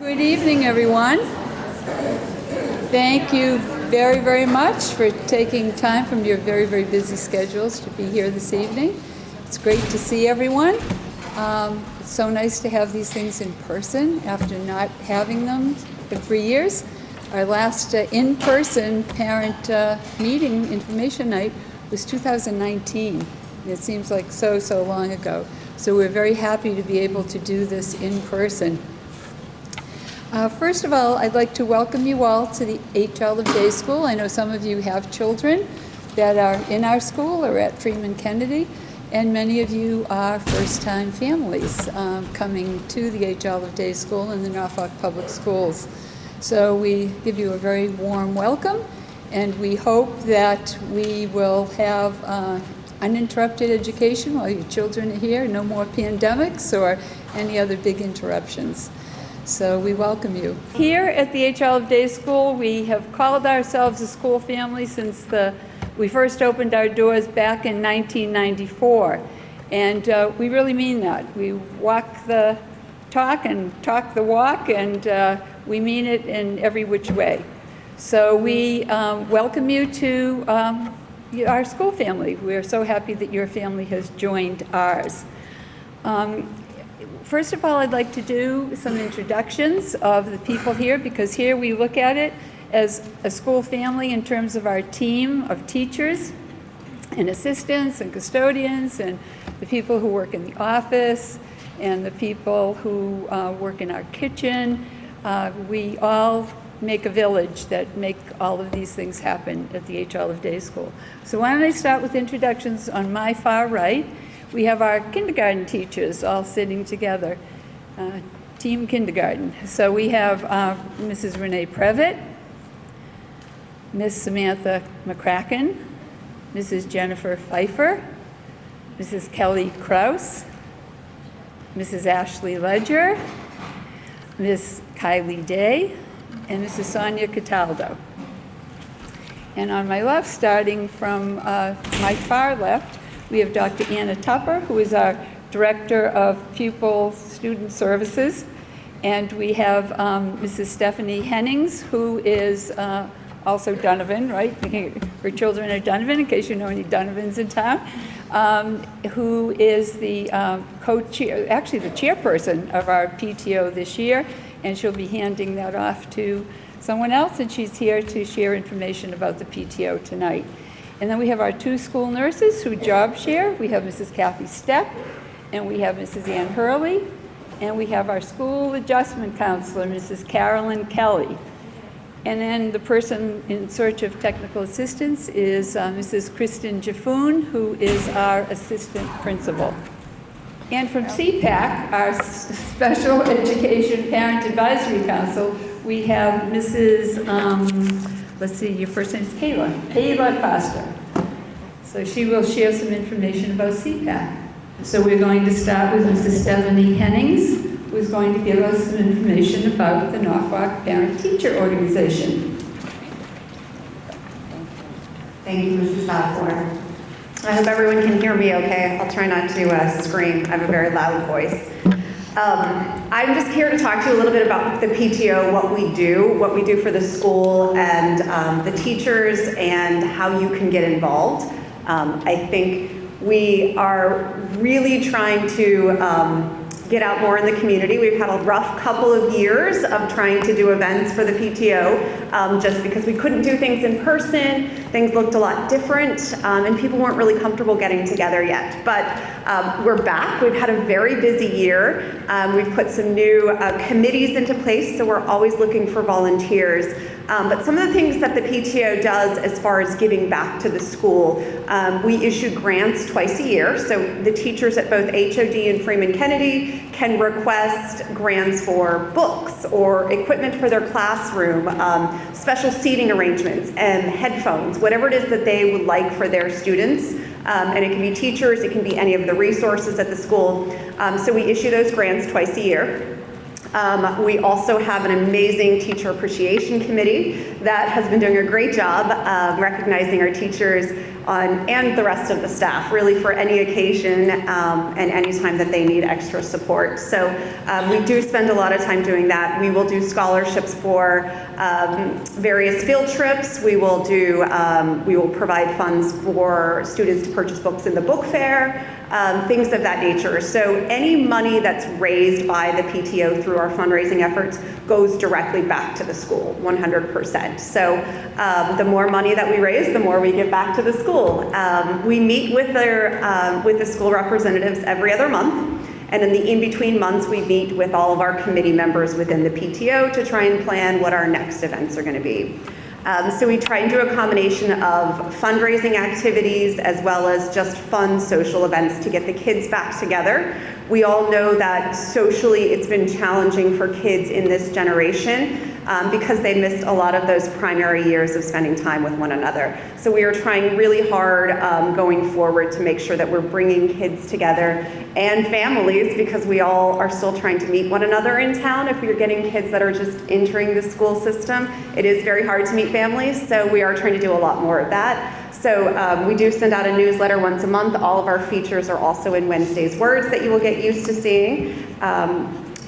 Good evening, everyone. Thank you very, very much for taking time from your very, very busy schedules to be here this evening. It's great to see everyone. It's so nice to have these things in person after not having them for 3 years. Our last in-person parent meeting, information night, was 2019. It seems like so long ago. So we're very happy to be able to do this in person. First of all, I'd like to welcome you all to the HOD Day School. I know some of you have children that are in our school or at Freeman Kennedy, and many of you are first-time families coming to the HOD Day School in the Norfolk Public Schools. So we give you a very warm welcome, and we hope that we will have uninterrupted education while your children are here, no more pandemics or any other big interruptions. So we welcome you. Here at the HOD Day School, we have called ourselves a school family since we first opened our doors back in 1994. And we really mean that. We walk the talk and talk the walk, and we mean it in every which way. So we welcome you to our school family. We're so happy that your family has joined ours. First of all, I'd like to do some introductions of the people here, because here we look at it as a school family in terms of our team of teachers and assistants and custodians and the people who work in the office and the people who work in our kitchen. We all make a village that make all of these things happen at the HOD Day School. So why don't I start with introductions on my far right. We have our kindergarten teachers all sitting together, Team Kindergarten. So we have Mrs. Renee Previtt, Miss Samantha McCracken, Mrs. Jennifer Pfeiffer, Mrs. Kelly Kraus, Mrs. Ashley Ledger, Miss Kylie Day, and Mrs. Sonia Cataldo. And on my left, starting from my far left, we have Dr. Anna Tupper, who is our Director of Pupil Student Services. And we have Mrs. Stephanie Hennings, who is also Donovan, right? Her children are Donovan, in case you know any Donovans in town, who is the co-chair, actually the chairperson of our PTO this year. And she'll be handing that off to someone else, and she's here to share information about the PTO tonight. And then we have our two school nurses who job share. We have Mrs. Kathy Stepp, and we have Mrs. Ann Hurley, and we have our school adjustment counselor, Mrs. Carolyn Kelly. And then the person in search of technical assistance is Mrs. Kristen Jaffoon, who is our assistant principal. And from CPAC, our Special Education Parent Advisory Council, we have Mrs. Let's see, your first name is Kayla Costa. So she will share some information about CPAC. So we're going to start with Mrs. Stephanie Hennings, who's going to give us some information about the Norfolk Parent-Teacher Organization. Thank you, Mrs. Balfour. I hope everyone can hear me okay. I'll try not to scream. I have a very loud voice. I'm just here to talk to you a little bit about the PTO, what we do for the school, and the teachers, and how you can get involved. I think we are really trying to get out more in the community. We've had a rough couple of years of trying to do events for the PTO, just because we couldn't do things in person. Things looked a lot different, and people weren't really comfortable getting together yet. But we're back. We've had a very busy year. We've put some new committees into place, so we're always looking for volunteers. But some of the things that the PTO does as far as giving back to the school, we issue grants twice a year. So the teachers at both HOD and Freeman Kennedy can request grants for books or equipment for their classroom, special seating arrangements, and headphones, whatever it is that they would like for their students. And it can be teachers, it can be any of the resources at the school. So we issue those grants twice a year. We also have an amazing teacher appreciation committee that has been doing a great job recognizing our teachers and the rest of the staff, really for any occasion and any time that they need extra support. So we do spend a lot of time doing that. We will do scholarships for various field trips. We will provide funds for students to purchase books in the book fair, things of that nature. So any money that's raised by the PTO through our fundraising efforts goes directly back to the school, 100%. So the more money that we raise, the more we give back to the school. We meet with the school representatives every other month. And in the in-between months, we meet with all of our committee members within the PTO to try and plan what our next events are going to be. So we try and do a combination of fundraising activities as well as just fun social events to get the kids back together. We all know that socially it's been challenging for kids in this generation because they missed a lot of those primary years of spending time with one another. So we are trying really hard going forward to make sure that we're bringing kids together and families, because we all are still trying to meet one another in town. If you're getting kids that are just entering the school system, it is very hard to meet families, so we are trying to do a lot more of that. So we do send out a newsletter once a month. All of our features are also in Wednesday's Words that you will get used to seeing.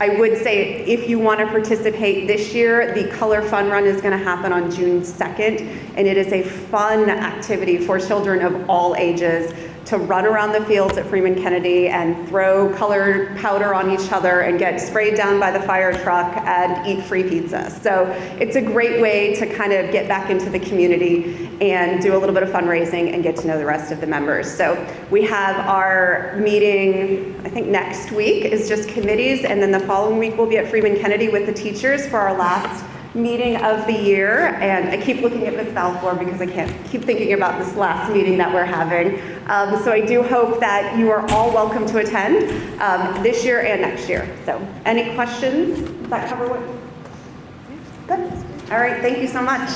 I would say if you want to participate this year, the Color Fun Run is going to happen on June 2nd, and it is a fun activity for children of all ages to run around the fields at Freeman Kennedy and throw colored powder on each other and get sprayed down by the fire truck and eat free pizza. So it's a great way to kind of get back into the community and do a little bit of fundraising and get to know the rest of the members. So we have our meeting, I think next week is just committees, and then the following week we'll be at Freeman Kennedy with the teachers for our last meeting of the year. And I keep looking at Ms. Balfour because I can't keep thinking about this last meeting that we're having. So I do hope that you are all welcome to attend this year and next year. So any questions? Does that cover what? Good. All right, thank you so much.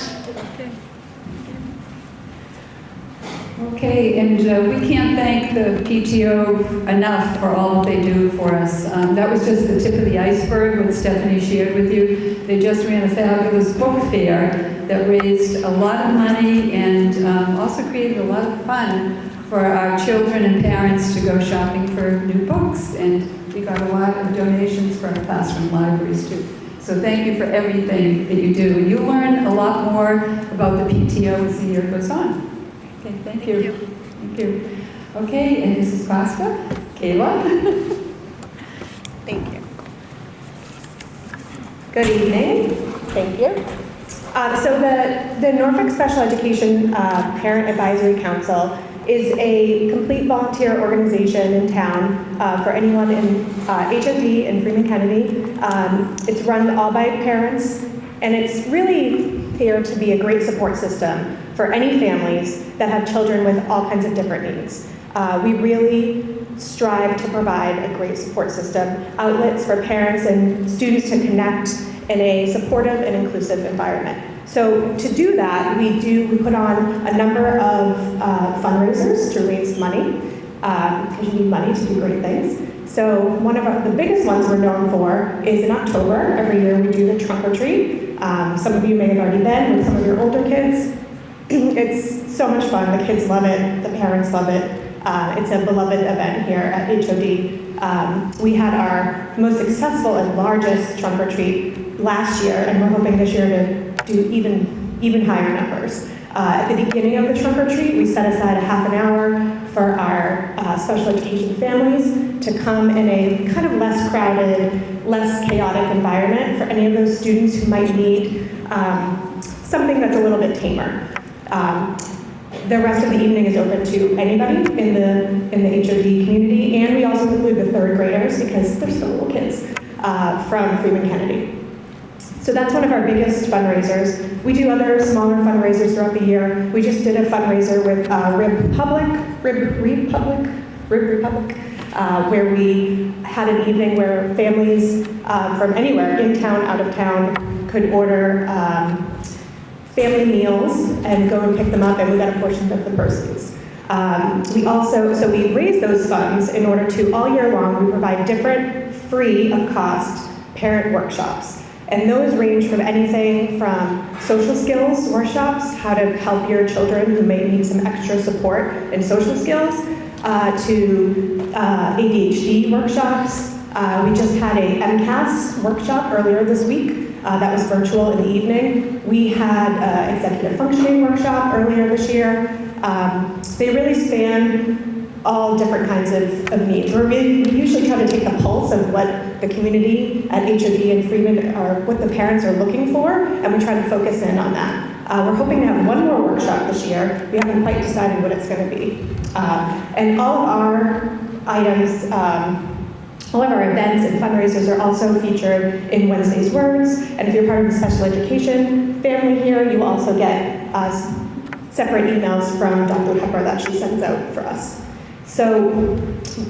Okay, and we can't thank the PTO enough for all that they do for us. That was just the tip of the iceberg, what Stephanie shared with you. They just ran a fabulous book fair that raised a lot of money and also created a lot of fun for our children and parents to go shopping for new books. And we got a lot of donations for our classroom libraries too. So thank you for everything that you do. You learn a lot more about the PTO as the year goes on. Okay, thank you. Thank you. Okay, and Mrs. Costa, Kayla. Thank you. Good evening. Thank you. So the Norfolk Special Education Parent Advisory Council is a complete volunteer organization in town for anyone in HOD and Freeman Kennedy. It's run all by parents, and it's really here to be a great support system for any families that have children with all kinds of different needs. We really strive to provide a great support system, outlets for parents and students to connect in a supportive and inclusive environment. So to do that, we put on a number of fundraisers to raise money, because you need money to do great things. So one of the biggest ones we're known for is in October. Every year we do the trunk or treat. Some of you may have already been with some of your older kids. It's so much fun. The kids love it. The parents love it. It's a beloved event here at HOD. We had our most successful and largest trunk or treat last year, and we're hoping this year to do even higher numbers. At the beginning of the trunk or treat, we set aside a half an hour for our special education families to come in a kind of less crowded, less chaotic environment for any of those students who might need something that's a little bit tamer. The rest of the evening is open to anybody in the HOD community, and we also include the third graders because they're still little kids from Freeman Kennedy. So that's one of our biggest fundraisers. We do other smaller fundraisers throughout the year. We just did a fundraiser with Rib Republic, where we had an evening where families from anywhere, in town, out of town, could order family meals and go and pick them up, and we got a portion of the proceeds. We raise those funds in order to, all year long, we provide different free of cost parent workshops. And those range from anything from social skills workshops, how to help your children who may need some extra support in social skills, to ADHD workshops. We just had a MCAS workshop earlier this week that was virtual in the evening. We had an executive functioning workshop earlier this year. They really span all different kinds of needs. We usually try to take the pulse of what the community at HOD and Freeman are, what the parents are looking for, and we try to focus in on that. We're hoping to have one more workshop this year. We haven't quite decided what it's going to be. And all of our items, all of our events and fundraisers are also featured in Wednesday's Words. And if you're part of the special education family here, you will also get separate emails from Dr. Hepper that she sends out for us. So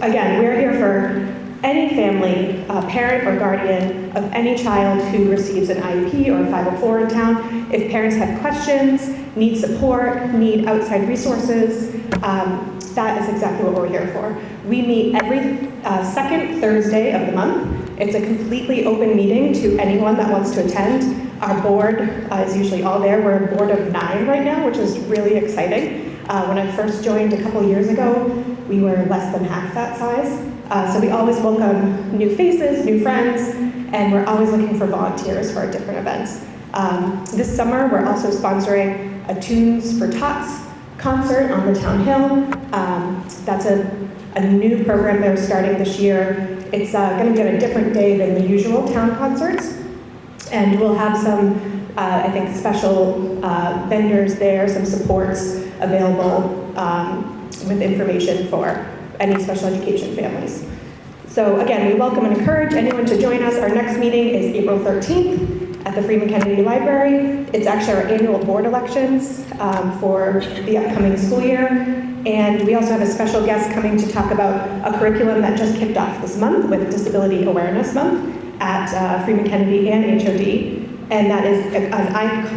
again, we're here for any family, parent or guardian of any child who receives an IEP or a 504 in town. If parents have questions, need support, need outside resources, that is exactly what we're here for. We meet every second Thursday of the month. It's a completely open meeting to anyone that wants to attend. Our board is usually all there. We're a board of 9 right now, which is really exciting. When I first joined a couple years ago, we were less than half that size. So we always welcome new faces, new friends, and we're always looking for volunteers for our different events. This summer, we're also sponsoring a Tunes for Tots concert on the Town Hill. That's a new program they're starting this year. It's going to be on a different day than the usual town concerts. And we'll have some, I think, special vendors there, some supports available with information for any special education families. So again, we welcome and encourage anyone to join us. Our next meeting is April 13th at the Freeman Kennedy Library. It's actually our annual board elections for the upcoming school year. And we also have a special guest coming to talk about a curriculum that just kicked off this month with Disability Awareness Month at Freeman Kennedy and HOD. And that is a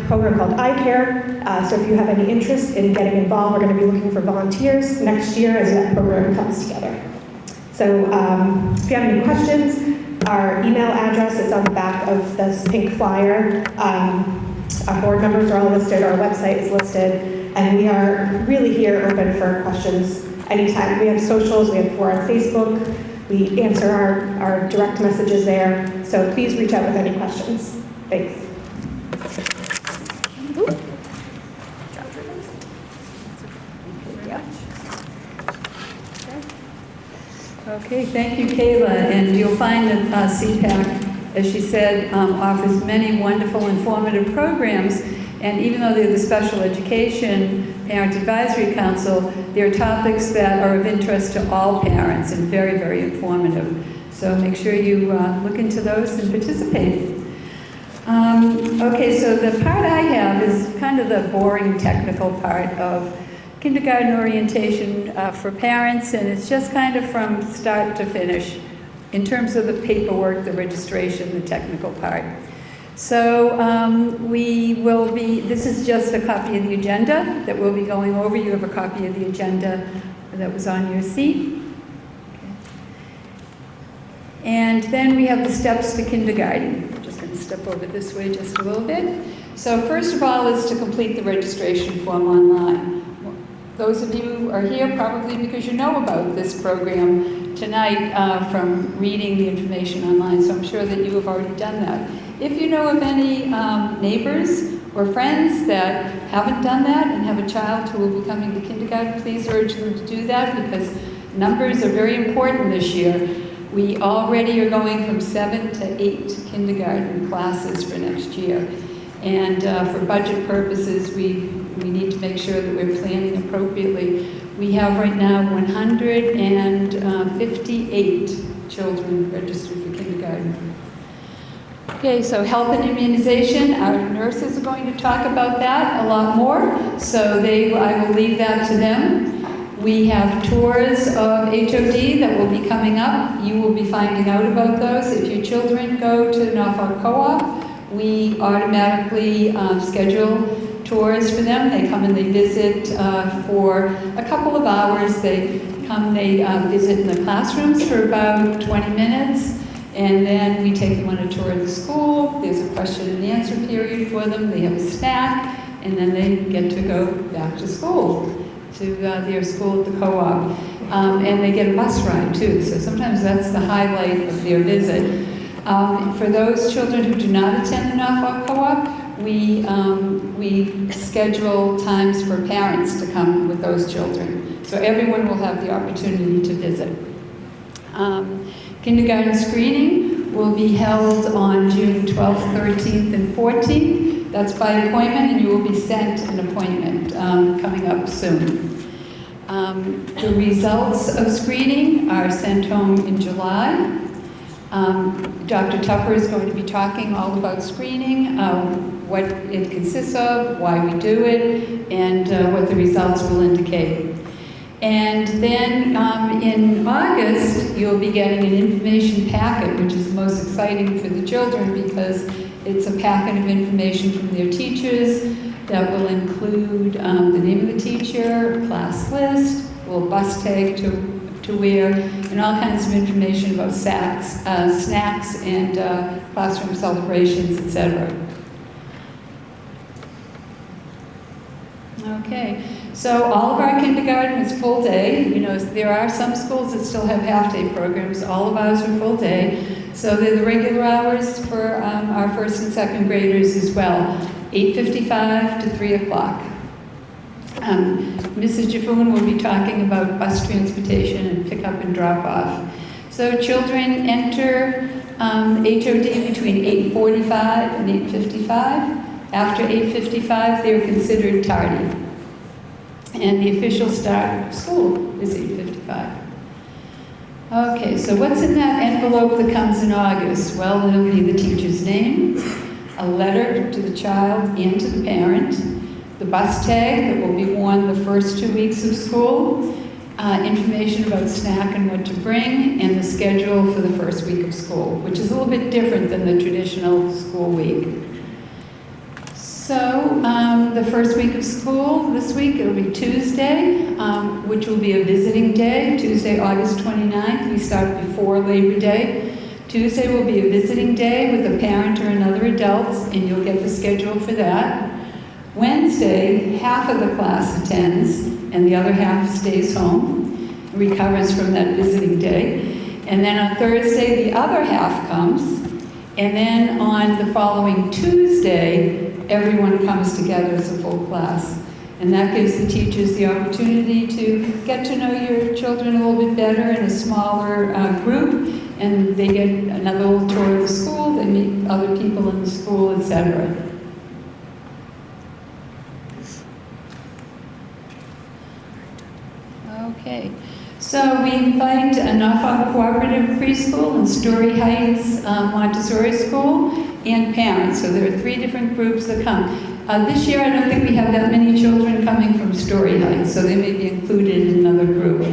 program called iCare. So if you have any interest in getting involved, we're going to be looking for volunteers next year as that program comes together. So if you have any questions, our email address is on the back of this pink flyer. Our board members are all listed, our website is listed, and we are really here open for questions anytime. We have socials, we're on Facebook, we answer our direct messages there, so please reach out with any questions. Thanks. Okay, thank you, Kayla. And you'll find that CPAC, as she said, offers many wonderful, informative programs. And even though they're the Special Education Parent Advisory Council, they're topics that are of interest to all parents and very, very informative. So make sure you look into those and participate. Okay, so the part I have is kind of the boring technical part of kindergarten orientation for parents, and it's just kind of from start to finish in terms of the paperwork, the registration, the technical part. So this is just a copy of the agenda that we'll be going over. You have a copy of the agenda that was on your seat. And then we have the steps to kindergarten. I'm just going to step over this way just a little bit. So first of all is to complete the registration form online. Those of you who are here probably because you know about this program tonight from reading the information online, so I'm sure that you have already done that. If you know of any neighbors or friends that haven't done that and have a child who will be coming to kindergarten, please urge them to do that because numbers are very important this year. We already are going from 7 to 8 kindergarten classes for next year. And for budget purposes, we need to make sure that we're planning appropriately. We have right now 158 children registered for kindergarten. Okay, so health and immunization, our nurses are going to talk about that a lot more, so I will leave that to them. We have tours of HOD that will be coming up. You will be finding out about those. If your children go to Norfolk Co-op, we automatically schedule tours for them. They come and they visit for a couple of hours. They come, they visit in the classrooms for about 20 minutes, And then we take them on a tour of the school. There's a question and answer period for them. They have a snack, and then they get to go back to school, to their school at the co-op. And they get a bus ride too, so sometimes that's the highlight of their visit. For those children who do not attend the Norfolk Co-op, we schedule times for parents to come with those children. So everyone will have the opportunity to visit. Kindergarten screening will be held on June 12th, 13th, and 14th. That's by appointment, and you will be sent an appointment coming up soon. The results of screening are sent home in July. Dr. Tupper is going to be talking all about screening, what it consists of, why we do it, and what the results will indicate. And then in August, you'll be getting an information packet, which is the most exciting for the children because it's a packet of information from their teachers that will include the name of the teacher, class list, a little bus tag to wear, and all kinds of information about snacks and classroom celebrations, etc. Okay, so all of our kindergarten is full day. You know, there are some schools that still have half-day programs. All of ours are full day. So they're the regular hours for our first and second graders as well, 8:55 to 3 o'clock. Mrs. Jaffoon will be talking about bus transportation and pick up and drop off. So children enter HOD between 8:45 and 8:55. After 8:55, they're considered tardy. And the official start of school is 8:55. Okay, so what's in that envelope that comes in August? Well, it'll be the teacher's name, a letter to the child and to the parent, the bus tag that will be worn the first 2 weeks of school, information about snack and what to bring, and the schedule for the first week of school, which is a little bit different than the traditional school week. So the first week of school, this week, it'll be Tuesday, which will be a visiting day, Tuesday, August 29th. We start before Labor Day. Tuesday will be a visiting day with a parent or another adult, and you'll get the schedule for that. Wednesday, half of the class attends, and the other half stays home, recovers from that visiting day. And then on Thursday, the other half comes, and then on the following Tuesday, everyone comes together as a full class. And that gives the teachers the opportunity to get to know your children a little bit better in a smaller group, and they get another little tour of the school, they meet other people in the school, etc. Okay, so we invite a Norfolk Cooperative Preschool and Story Heights Montessori School and parents. So there are 3 different groups that come. This year I don't think we have that many children coming from Story Heights, so they may be included in another group.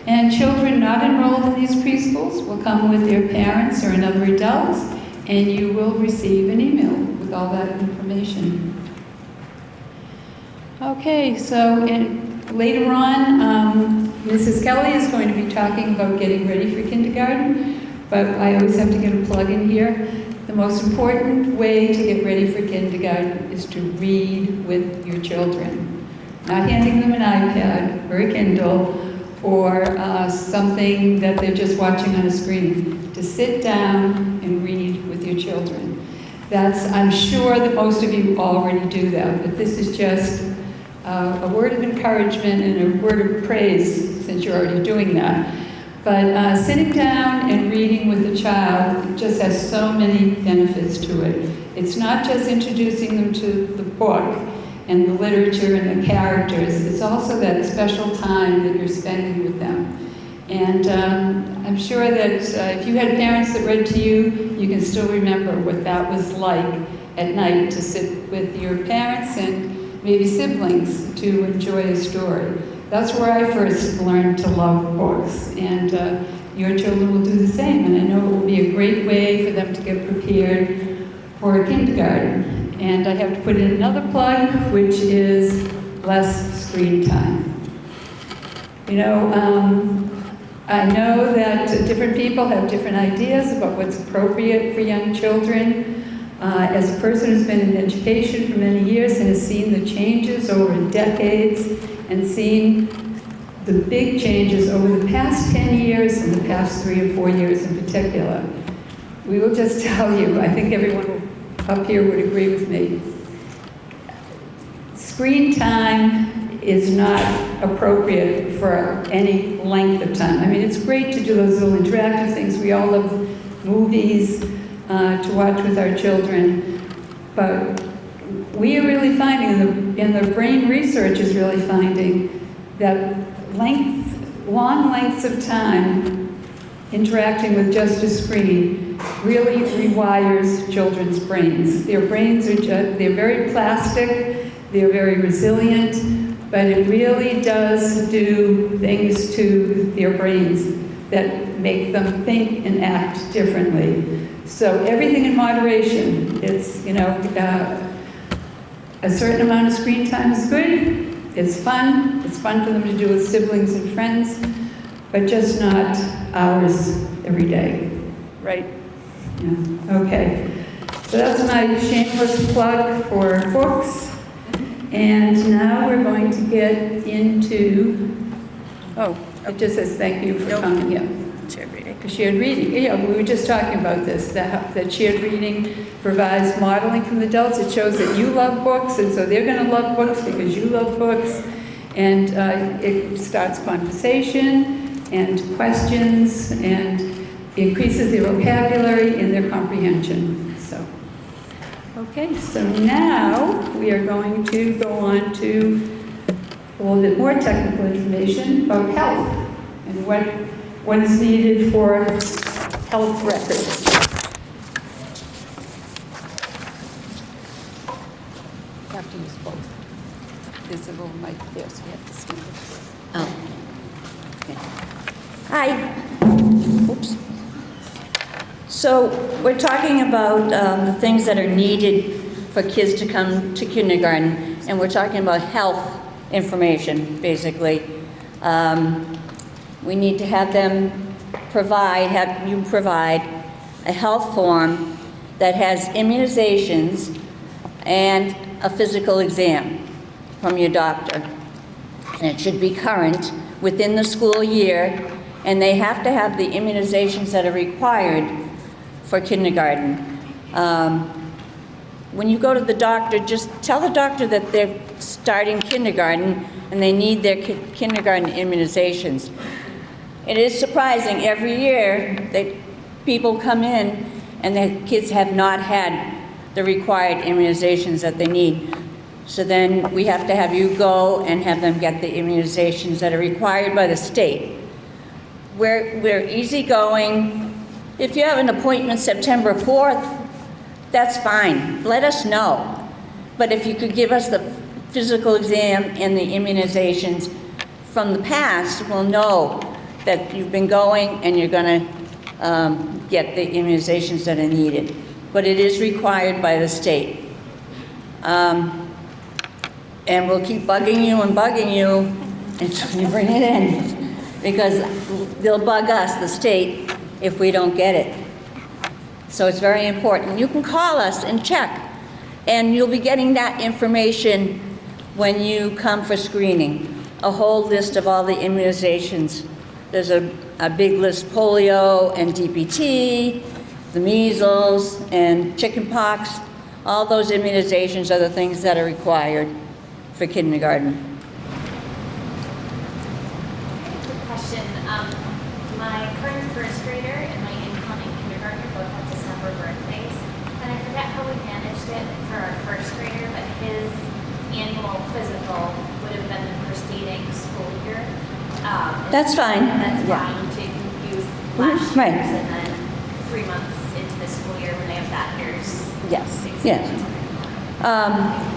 And children not enrolled in these preschools will come with their parents or another adult, and you will receive an email with all that information. Okay, so later on, Mrs. Kelly is going to be talking about getting ready for kindergarten, but I always have to get a plug in here. The most important way to get ready for kindergarten is to read with your children. Not handing them an iPad or a Kindle or something that they're just watching on a screen. To sit down and read with your children. I'm sure that most of you already do that, but this is just a word of encouragement and a word of praise since you're already doing that. But sitting down and reading with a child just has so many benefits to it. It's not just introducing them to the book and the literature and the characters, it's also that special time that you're spending with them. And I'm sure that if you had parents that read to you, you can still remember what that was like at night to sit with your parents and maybe siblings to enjoy a story. That's where I first learned to love books, and your children will do the same, and I know it will be a great way for them to get prepared for kindergarten. And I have to put in another plug, which is less screen time. You know, I know that different people have different ideas about what's appropriate for young children. As a person who's been in education for many years and has seen the changes over decades and seen the big changes over the past 10 years and the past 3 or 4 years in particular, we will just tell you, I think everyone up here would agree with me, screen time is not appropriate for any length of time. I mean, it's great to do those little interactive things. We all love movies to watch with our children, but we are really finding, and the brain research is really finding, that long lengths of time interacting with just a screen really rewires children's brains. Their brains are they're very plastic, they're very resilient, but it really does do things to their brains that make them think and act differently. So everything in moderation. It's, a certain amount of screen time is good. It's fun. It's fun for them to do with siblings and friends, but just not hours every day, right? Yeah. Okay. So that's my shameless plug for books. And now we're going to get into, it just says thank you for coming. Yeah. Shared reading. Shared reading, yeah, we were just talking about this, that shared reading provides modeling from the adults. It shows that you love books, and so they're going to love books because you love books. And it starts conversation and questions and increases their vocabulary and their comprehension. So, okay, so now we are going to go on to a little bit more technical information about health and what is needed for health records. You have to use both. There's a little mic there, so you have to stand it. Oh. Okay. Hi. Oops. So we're talking about the things that are needed for kids to come to kindergarten, and we're talking about health information, basically. We need to have them provide a health form that has immunizations and a physical exam from your doctor. And it should be current within the school year, and they have to have the immunizations that are required for kindergarten. When you go to the doctor, just tell the doctor that they're starting kindergarten and they need their kindergarten immunizations. It is surprising every year that people come in and the kids have not had the required immunizations that they need. So then we have to have you go and have them get the immunizations that are required by the state. We're easygoing. If you have an appointment September 4th, that's fine. Let us know. But if you could give us the physical exam and the immunizations from the past, we'll know that you've been going and you're going to get the immunizations that are needed. But it is required by the state. And we'll keep bugging you until you bring it in. Because they'll bug us, the state, if we don't get it. So it's very important. You can call us and check. And you'll be getting that information when you come for screening. A whole list of all the immunizations. There's a big list: polio and DPT, the measles and chickenpox. All those immunizations are the things that are required for kindergarten. Question. My current first grader and my incoming kindergartner both have December birthdays, and I forget how we managed it for our first grader, but his annual physical would have been the preceding school year. That's fine. That's Yeah. fine to use last Right. year's and then 3 months into the school year when they have that year's. Yes, exam. yes.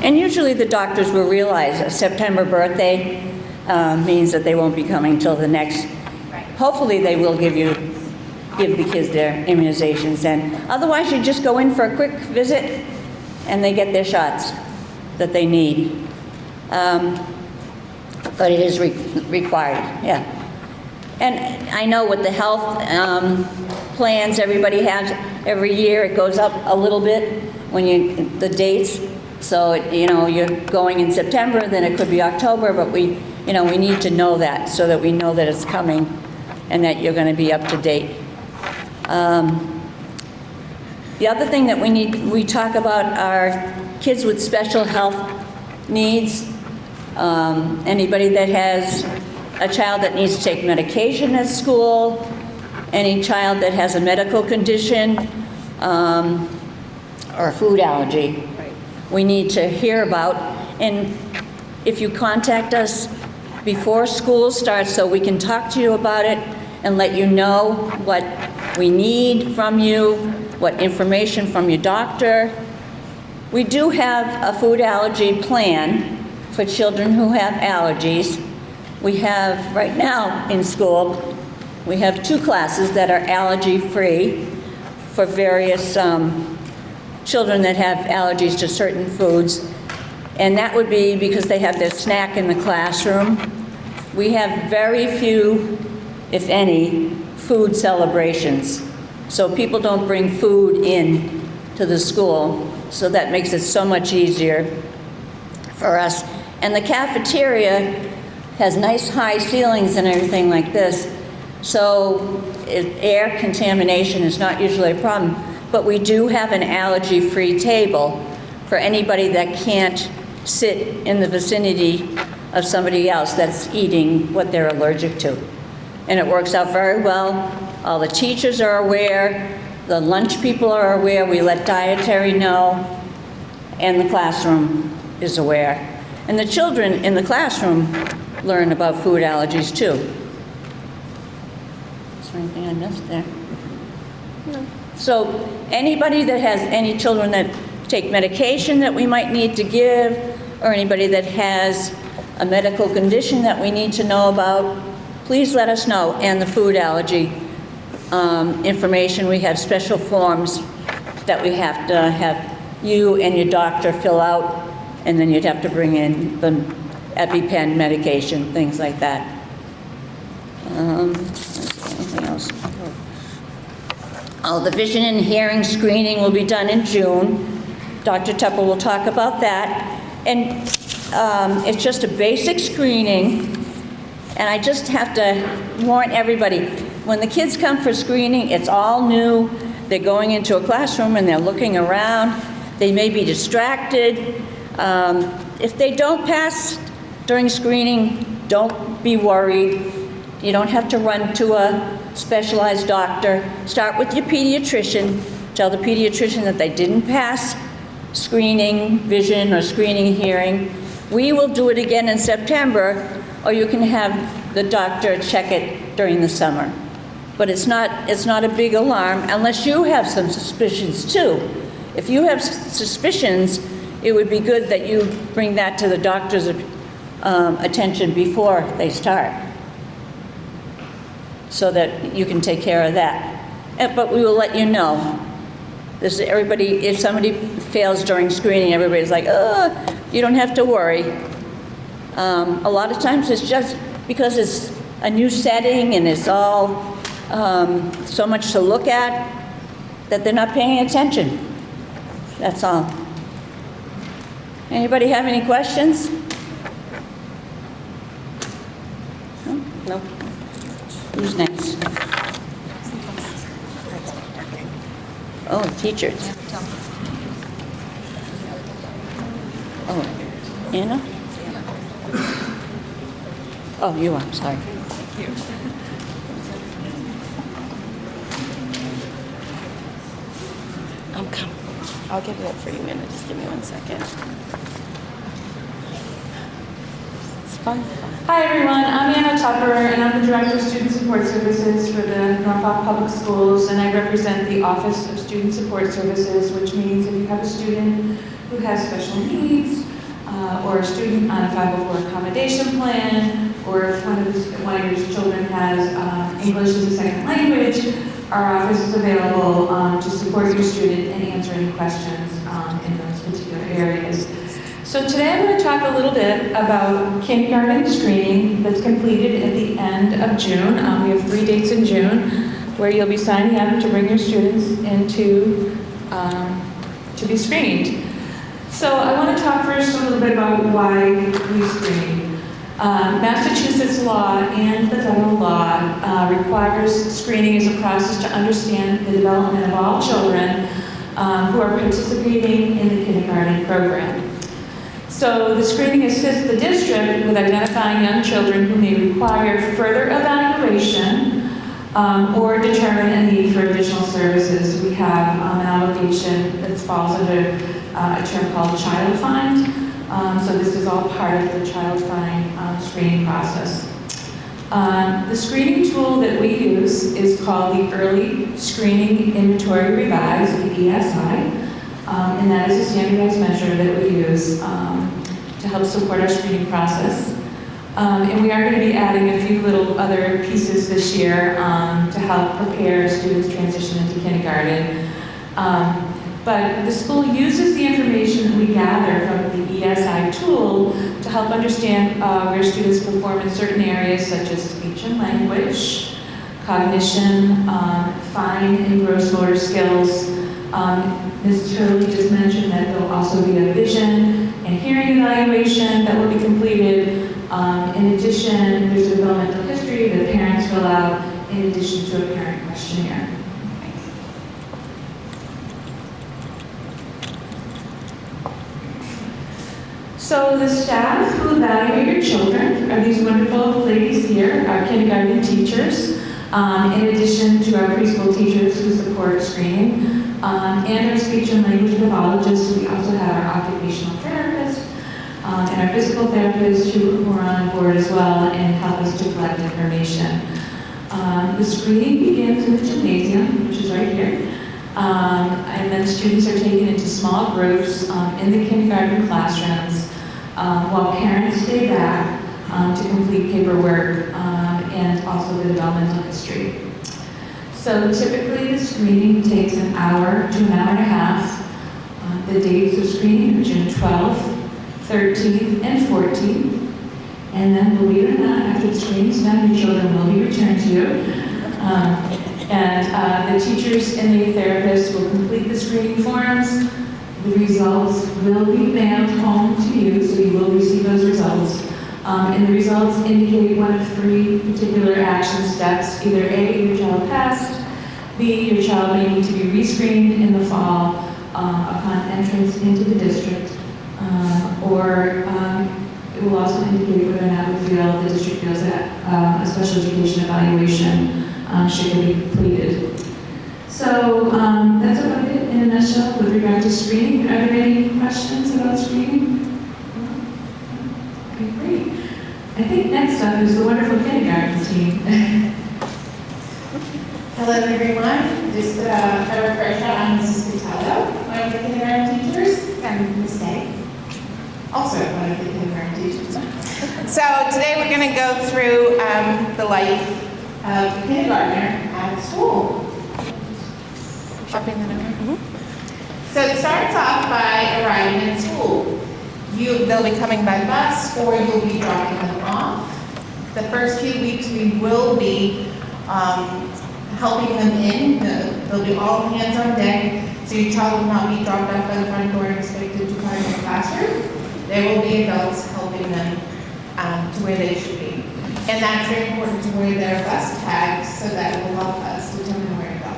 And usually the doctors will realize a September birthday means that they won't be coming till the next. Right. Hopefully they will give the kids their immunizations then. Otherwise you just go in for a quick visit and they get their shots that they need. But it is required, yeah. And I know with the health plans everybody has every year, it goes up a little bit when the dates. So, you're going in September, then it could be October, but we need to know that so that we know that it's coming and that you're going to be up to date. The other thing that we talk about are kids with special health needs. Anybody that has a child that needs to take medication at school, any child that has a medical condition, or a food allergy. We need to hear about, and if you contact us before school starts so we can talk to you about it and let you know what we need from you, what information from your doctor. We do have a food allergy plan for children who have allergies. We have, right now in school, we have 2 classes that are allergy-free for various children that have allergies to certain foods. And that would be because they have their snack in the classroom. We have very few, if any, food celebrations. So people don't bring food in to the school. So that makes it so much easier for us. And the cafeteria has nice high ceilings and everything like this. So air contamination is not usually a problem. But we do have an allergy-free table for anybody that can't sit in the vicinity of somebody else that's eating what they're allergic to. And it works out very well. All the teachers are aware, the lunch people are aware, we let dietary know, and the classroom is aware. And the children in the classroom learn about food allergies too. Is there anything I missed there? No. So anybody that has any children that take medication that we might need to give, or anybody that has a medical condition that we need to know about, please let us know. And the food allergy information, we have special forms that we have to have you and your doctor fill out, and then you'd have to bring in the EpiPen medication, things like that. Anything else? Oh, the vision and hearing screening will be done in June. Dr. Tupper will talk about that. And it's just a basic screening. And I just have to warn everybody, when the kids come for screening, it's all new. They're going into a classroom and they're looking around. They may be distracted. If they don't pass during screening, don't be worried. You don't have to run to a specialized doctor. Start with your pediatrician. Tell the pediatrician that they didn't pass screening vision or screening hearing. We will do it again in September, or you can have the doctor check it during the summer. But it's not a big alarm unless you have some suspicions too. If you have suspicions, it would be good that you bring that to the doctor's attention before they start, so that you can take care of that. But we will let you know. Everybody, if somebody fails during screening, everybody's like, oh, you don't have to worry. A lot of times it's just because it's a new setting and it's all so much to look at that they're not paying attention. That's all. Anybody have any questions? No? No. Who's next? Oh, teachers. Oh, Anna? Oh, you are, sorry. I'm coming. I'll get it up for you in a minute. Just give me 1 second. It's fun. Hi everyone, I'm Anna Tupper and I'm the Director of Student Support Services for the Norfolk Public Schools, and I represent the Office of Student Support Services, which means if you have a student who has special needs, or a student on a 504 accommodation plan, or if one of your children has English as a second language, our office is available to support your student and answer any questions in those particular areas. So today I'm going to talk a little bit about kindergarten screening that's completed at the end of June. We have 3 dates in June where you'll be signing up to bring your students into to be screened. So I want to talk first a little bit about why we screen. Massachusetts law and the federal law requires screening as a process to understand the development of all children who are participating in the kindergarten program. So the screening assists the district with identifying young children who may require further evaluation or determine a need for additional services. We have an obligation that falls under a term called child find. So this is all part of the child find screening process. The screening tool that we use is called the Early Screening Inventory Revised, the ESI. And that is a standardized measure that we use to help support our screening process. And we are going to be adding a few little other pieces this year to help prepare students transition into kindergarten. But the school uses the information that we gather from the ESI tool to help understand where students perform in certain areas such as speech and language, cognition, fine and gross motor skills. Ms. Turley just mentioned that there'll also be a vision and hearing evaluation that will be completed. In addition, there's a developmental history that parents fill out in addition to a parent questionnaire. So the staff who evaluate your children are these wonderful ladies here, our kindergarten teachers, in addition to our preschool teachers who support screening, and our speech and language pathologists. We also have our occupational therapist and our physical therapists who are on board as well and help us to collect information. The screening begins in the gymnasium, which is right here, and then students are taken into small groups in the kindergarten classrooms while parents stay back to complete paperwork and also the developmental history. So typically the screening takes an hour to an hour and a half. The dates of screening are June 12th, 13th, and 14th. And then, believe it or not, after the screening is done, your children will be returned to you. And the teachers and the therapists will complete the screening forms. The results will be mailed home to you, so you will receive those results. And the results indicate one of 3 particular action steps. Either A, your child passed, B, your child may need to be rescreened in the fall upon entrance into the district, or it will also indicate whether or not the district feels that a special education evaluation should be completed. So that's about it in a nutshell with regard to screening. Are there any questions about screening? Okay, great. I think next up is the wonderful kindergarten team. Hello everyone, just for a refresher, I'm Mrs. Cataldo, one of the kindergarten teachers, and Ms. Day, also one of the kindergarten teachers. So today we're going to go through the life of the kindergartner at school. So it starts off by arriving at school. They'll be coming by bus or you'll be dropping them off. The first few weeks we will be helping them in. They'll be all hands on deck, so your child will not be dropped off by the front door and expected to find their classroom. There will be adults helping them to where they should be. And that's very important to wear their bus tags, so that will help us determine where to go.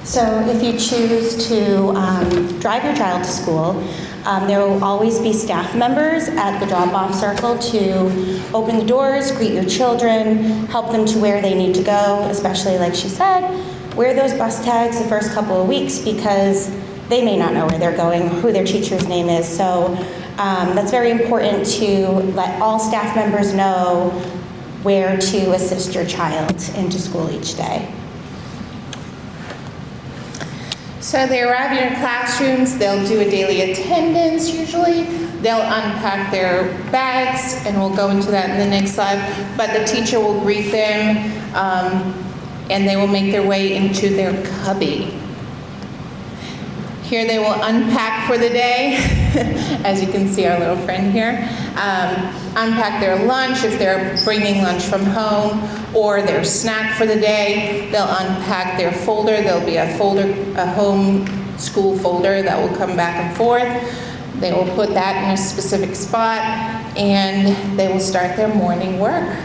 So if you choose to drive your child to school, there will always be staff members at the drop-off circle to open the doors, greet your children, help them to where they need to go, especially like she said, wear those bus tags the first couple of weeks because they may not know where they're going, who their teacher's name is. So that's very important to let all staff members know where to assist your child into school each day. So they arrive in your classrooms, they'll do a daily attendance usually, they'll unpack their bags, and we'll go into that in the next slide, but the teacher will greet them, and they will make their way into their cubby. Here they will unpack for the day, as you can see our little friend here. Unpack their lunch if they're bringing lunch from home, or their snack for the day. They'll unpack their folder. There'll be a folder, a home school folder that will come back and forth. They will put that in a specific spot, and they will start their morning work.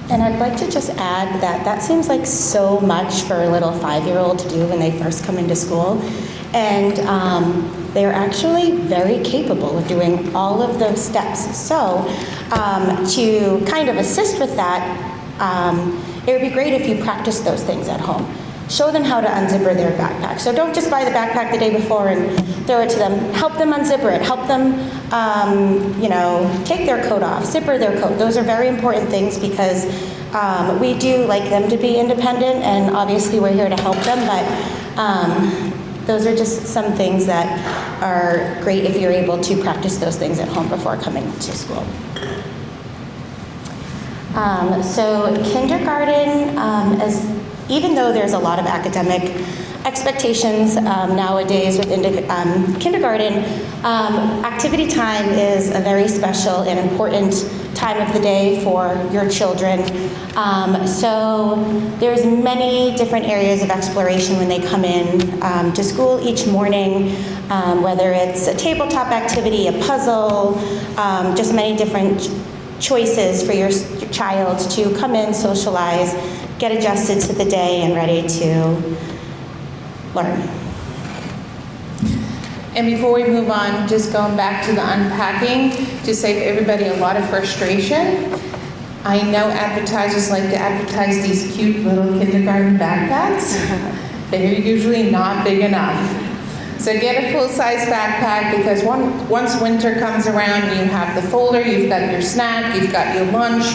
And I'd like to just add that that seems like so much for a little 5-year-old to do when they first come into school. And they're actually very capable of doing all of those steps. So to kind of assist with that, it would be great if you practice those things at home. Show them how to unzipper their backpack. So don't just buy the backpack the day before and throw it to them. Help them unzipper it. Help them, take their coat off, zipper their coat. Those are very important things because we do like them to be independent, and obviously we're here to help them, but those are just some things that are great if you're able to practice those things at home before coming to school. So kindergarten, even though there's a lot of academic expectations nowadays with kindergarten, activity time is a very special and important time of the day for your children. So there's many different areas of exploration when they come in to school each morning, whether it's a tabletop activity, a puzzle, just many different choices for your child to come in, socialize, get adjusted to the day, and ready to learn. And before we move on, just going back to the unpacking, to save everybody a lot of frustration, I know advertisers like to advertise these cute little kindergarten backpacks. They're usually not big enough. So get a full-size backpack, because once winter comes around, you have the folder, you've got your snack, you've got your lunch,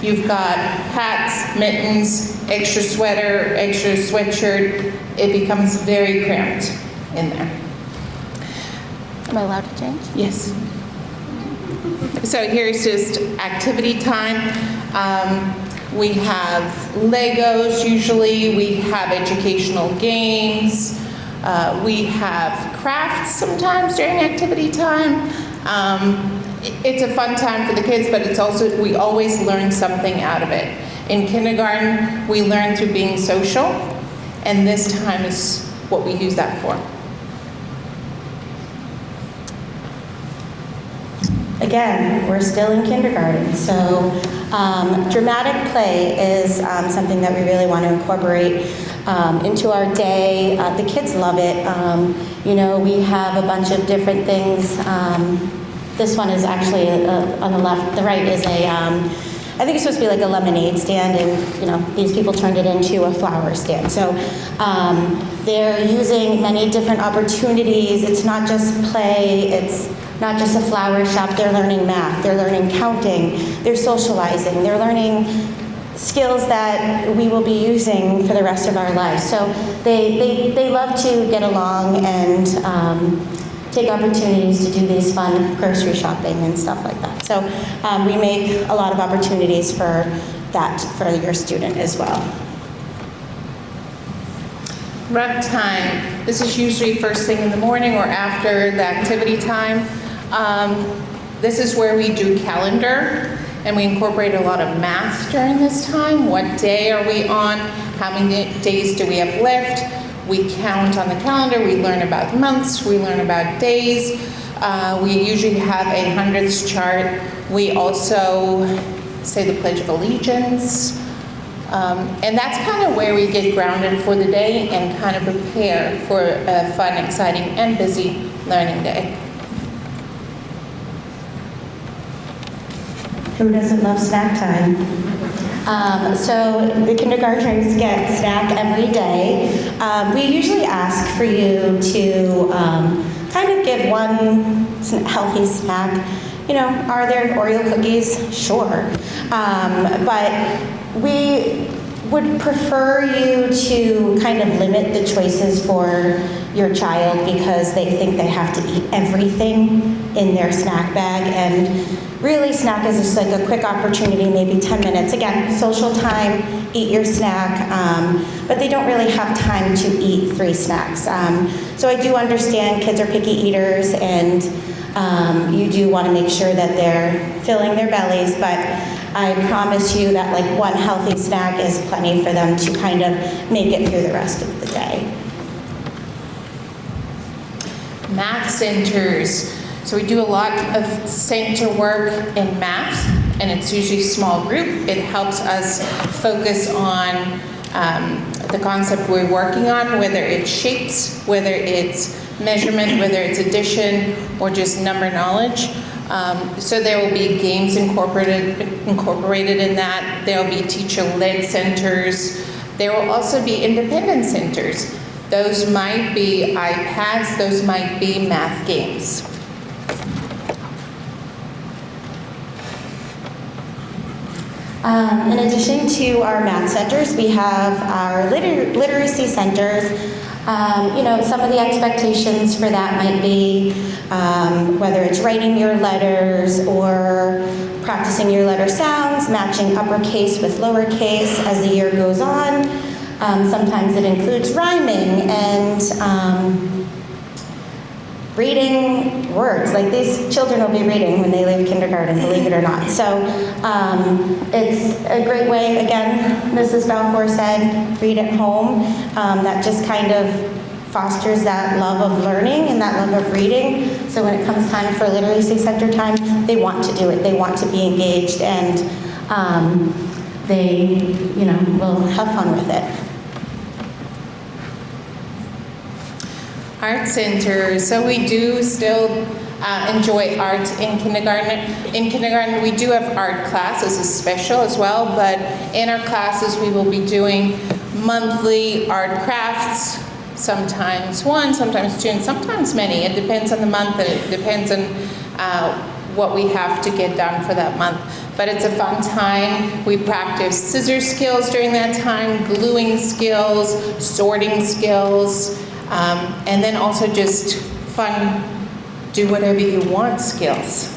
you've got hats, mittens, extra sweater, extra sweatshirt. It becomes very cramped in there. Am I allowed to change? Yes. So here's just activity time. We have Legos usually, we have educational games, we have crafts sometimes during activity time. It's a fun time for the kids, but it's also, we always learn something out of it. In kindergarten, we learn through being social, and this time is what we use that for. Again, we're still in kindergarten, so dramatic play is something that we really want to incorporate into our day. The kids love it. We have a bunch of different things. This one is actually on the left. The right is I think it's supposed to be like a lemonade stand, and these people turned it into a flower stand. So they're using many different opportunities. It's not just play. It's not just a flower shop. They're learning math. They're learning counting. They're socializing. They're learning skills that we will be using for the rest of our lives. So they love to get along and take opportunities to do these fun grocery shopping and stuff like that. So we make a lot of opportunities for that for your student as well. Rep time. This is usually first thing in the morning or after the activity time. This is where we do calendar, and we incorporate a lot of math during this time. What day are we on? How many days do we have left? We count on the calendar. We learn about months. We learn about days. We usually have a hundredths chart. We also say the Pledge of Allegiance. And that's kind of where we get grounded for the day and kind of prepare for a fun, exciting, and busy learning day. Who doesn't love snack time? So the kindergartners get snack every day. We usually ask for you to kind of give one healthy snack. Are there Oreo cookies? Sure. But we would prefer you to kind of limit the choices for your child because they think they have to eat everything. in their snack bag. And really, snack is just like a quick opportunity, maybe 10 minutes. Again, social time, eat your snack, but they don't really have time to eat 3 snacks. So I do understand kids are picky eaters, and you do want to make sure that they're filling their bellies, but I promise you that like 1 healthy snack is plenty for them to kind of make it through the rest of the day. Math centers. So we do a lot of center work in math, and it's usually small group. It helps us focus on the concept we're working on, whether it's shapes, whether it's measurement, whether it's addition, or just number knowledge. So there will be games incorporated in that. There will be teacher-led centers. There will also be independent centers. Those might be iPads, those might be math games. In addition to our math centers, we have our literacy centers. Some of the expectations for that might be whether it's writing your letters or practicing your letter sounds, matching uppercase with lowercase as the year goes on. Sometimes it includes rhyming and reading words. Like these children will be reading when they leave kindergarten, believe it or not. So it's a great way, again, Mrs. Balfour said, read at home. That just kind of fosters that love of learning and that love of reading. So when it comes time for literacy center time, they want to do it. They want to be engaged, and they, will have fun with it. Art center. So we do still enjoy art in kindergarten. In kindergarten, we do have art classes as special as well, but in our classes, we will be doing monthly art crafts, sometimes 1, sometimes 2, and sometimes many. It depends on the month, and it depends on what we have to get done for that month. But it's a fun time. We practice scissor skills during that time, gluing skills, sorting skills, and then also just fun, do whatever you want skills.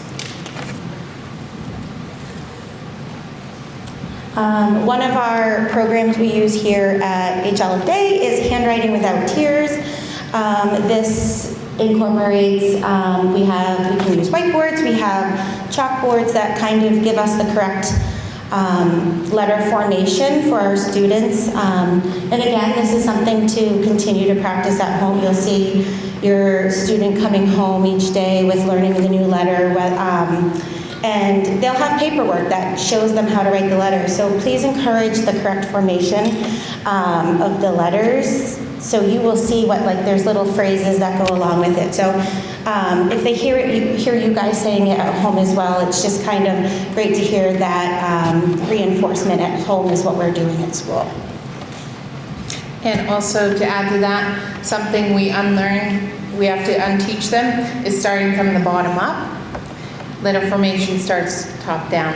One of our programs we use here at HLFA is Handwriting Without Tears. This incorporates, we can use whiteboards, we have chalkboards that kind of give us the correct letter formation for our students. And again, this is something to continue to practice at home. You'll see your student coming home each day with learning the new letter, and they'll have paperwork that shows them how to write the letters. So please encourage the correct formation of the letters. So you will see there's little phrases that go along with it. So if they hear you guys saying it at home as well, it's just kind of great to hear that reinforcement at home is what we're doing at school. And also to add to that, something we unlearn, we have to unteach them, is starting from the bottom up. Letter formation starts top down,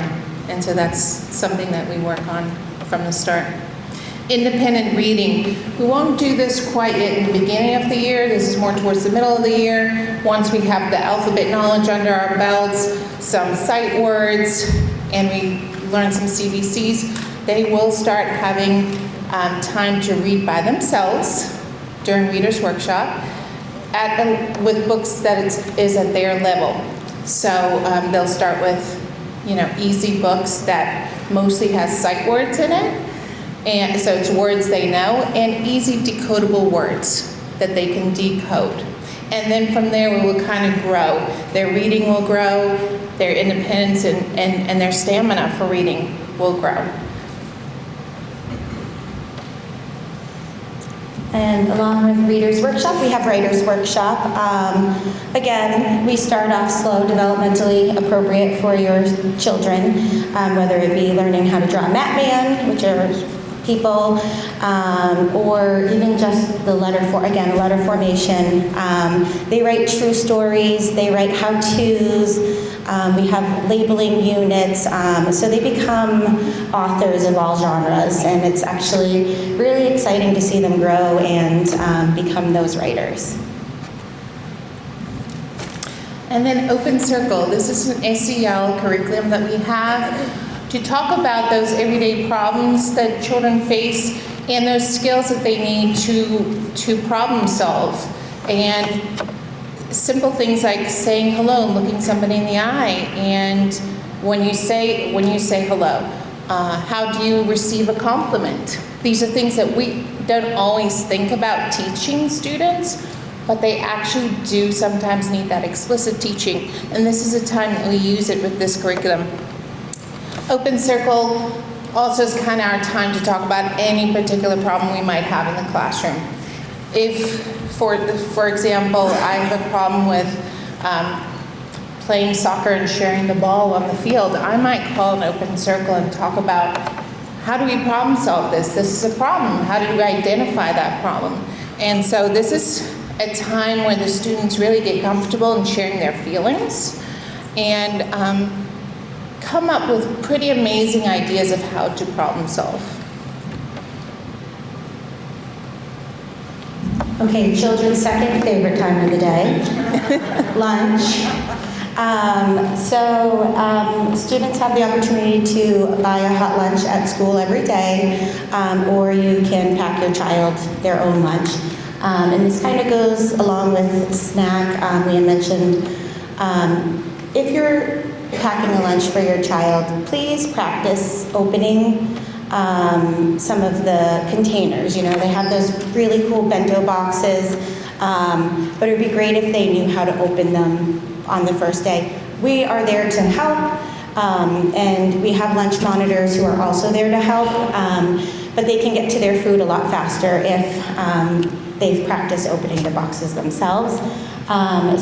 and so that's something that we work on from the start. Independent reading. We won't do this quite yet in the beginning of the year. This is more towards the middle of the year. Once we have the alphabet knowledge under our belts, some sight words, and we learn some CVCs, they will start having time to read by themselves during Reader's Workshop with books that is at their level. So they'll start with, easy books that mostly has sight words in it. And so it's words they know, and easy decodable words that they can decode. And then from there we will kind of grow. Their reading will grow, their independence and their stamina for reading will grow. And along with Reader's Workshop, we have Writer's Workshop. Again, we start off slow, developmentally appropriate for your children, whether it be learning how to draw a map man, which are people, or even just the letter formation. They write true stories, they write how-tos, we have labeling units, so they become authors of all genres, and it's actually really exciting to see them grow and become those writers. And then Open Circle, this is an SEL curriculum that we have to talk about those everyday problems that children face and those skills that they need to problem solve. And simple things like saying hello and looking somebody in the eye. And when you say hello, how do you receive a compliment? These are things that we don't always think about teaching students, but they actually do sometimes need that explicit teaching. And this is a time that we use it with this curriculum. Open Circle also is kind of our time to talk about any particular problem we might have in the classroom. If, for example, I have a problem with playing soccer and sharing the ball on the field, I might call an Open Circle and talk about how do we problem solve this? This is a problem. How do we identify that problem? And so this is a time where the students really get comfortable in sharing their feelings and come up with pretty amazing ideas of how to problem solve. Okay, children's second favorite time of the day, lunch. Students have the opportunity to buy a hot lunch at school every day, or you can pack your child their own lunch. And this kind of goes along with snack. We had mentioned if you're packing a lunch for your child, please practice opening some of the containers. You know, they have those really cool bento boxes, but it would be great if they knew how to open them on the first day. We are there to help, and we have lunch monitors who are also there to help, but they can get to their food a lot faster if they've practiced opening the boxes themselves.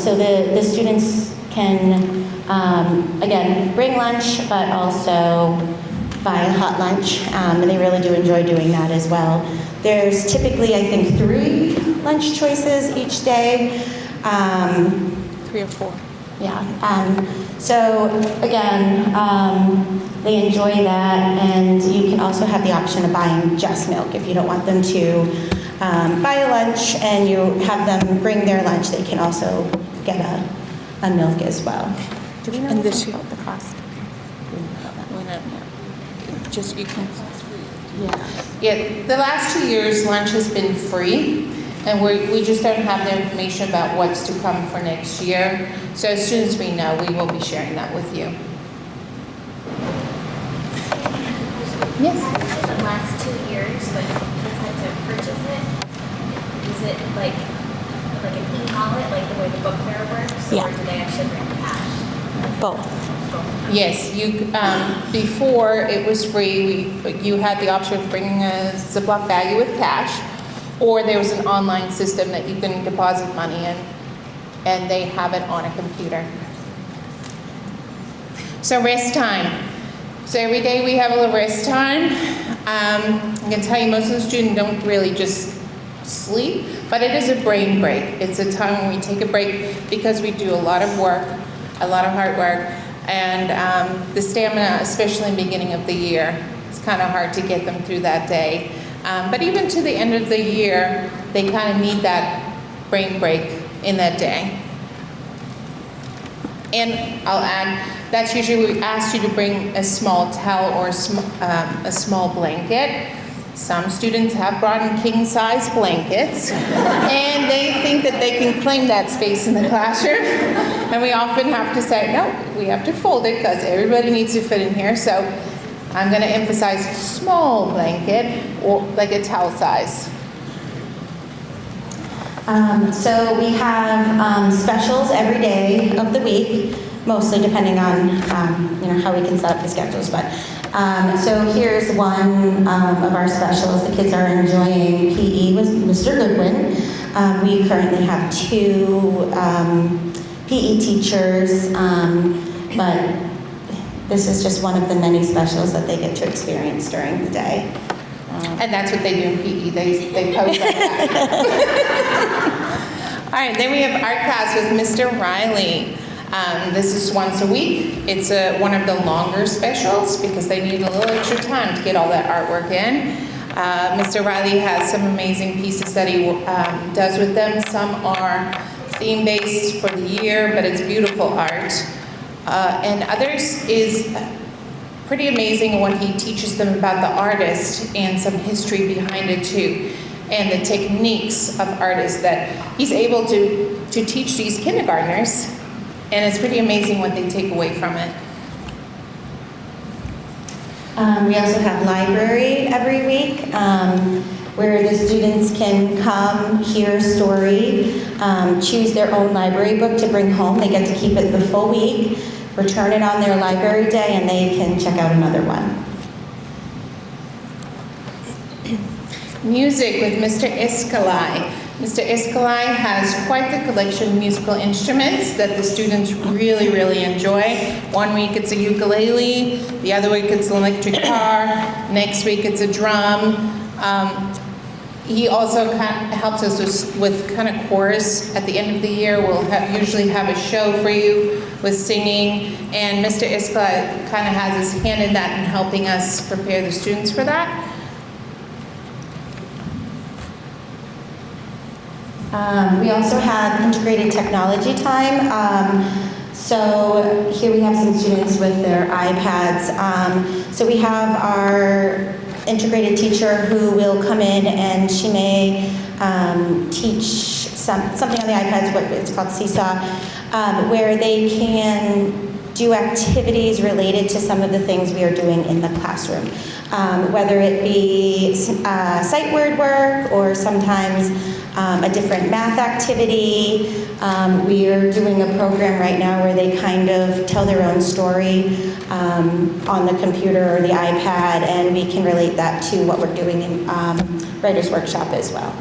So the students can, again, bring lunch, but also buy a hot lunch, and they really do enjoy doing that as well. There's typically, I think, 3 lunch choices each day. 3 or 4. Yeah. So again, they enjoy that, and you can also have the option of buying just milk if you don't want them to buy a lunch and you have them bring their lunch. They can also get a milk as well. Do we know And this about the cost? Just you can. Yeah. The last 2 years, lunch has been free, and we just don't have the information about what's to come for next year. So as soon as we know, we will be sharing that with you. Yes. In the last 2 years, when kids had to purchase it, is it like an e-wallet, like the way the book fair works, Yeah. or do they actually bring cash? Both. Yes, you. Before it was free, you had the option of bringing a Ziploc baggie with cash, or there was an online system that you can deposit money in, and they have it on a computer. So rest time. So every day we have a little rest time. I can tell you most of the students don't really just sleep, but it is a brain break. It's a time when we take a break because we do a lot of work, a lot of hard work, and the stamina, especially in the beginning of the year, it's kind of hard to get them through that day. But even to the end of the year, they kind of need that brain break in that day. And I'll add, that's usually we ask you to bring a small towel or a small blanket. Some students have brought in king-size blankets, and they think that they can claim that space in the classroom. And we often have to say, no, we have to fold it because everybody needs to fit in here. So I'm going to emphasize small blanket, or like a towel size. So we have specials every day of the week, mostly depending on how we can set up the schedules. But so here's one of our specials. The kids are enjoying PE with Mr. Goodwin. We currently have 2 PE teachers, but this is just one of the many specials that they get to experience during the day. And that's what they do in PE. They pose like that. All right, then we have art class with Mr. Riley. This is once a week. It's one of the longer specials because they need a little extra time to get all that artwork in. Mr. Riley has some amazing pieces that he does with them. Some are theme-based for the year, but it's beautiful art. And others is pretty amazing when he teaches them about the artist and some history behind it too, and the techniques of artists that he's able to teach these kindergartners, and it's pretty amazing what they take away from it. We also have library every week, where the students can come, hear a story, choose their own library book to bring home. They get to keep it the full week, return it on their library day, and they can check out another one. Music with Mr. Iskalai. Mr. Iskalai has quite the collection of musical instruments that the students really, really enjoy. One week it's a ukulele, the other week it's an electric guitar, next week it's a drum. He also helps us with kind of chorus. At the end of the year, we'll usually have a show for you with singing, and Mr. Iskalai kind of has his hand in that and helping us prepare the students for that. We also have integrated technology time. So here we have some students with their iPads. So we have our integrated teacher who will come in and she may teach something on the iPads, what it's called Seesaw, where they can do activities related to some of the things we are doing in the classroom. Whether it be sight word work or sometimes a different math activity. We are doing a program right now where they kind of tell their own story on the computer or the iPad, and we can relate that to what we're doing in Writer's Workshop as well.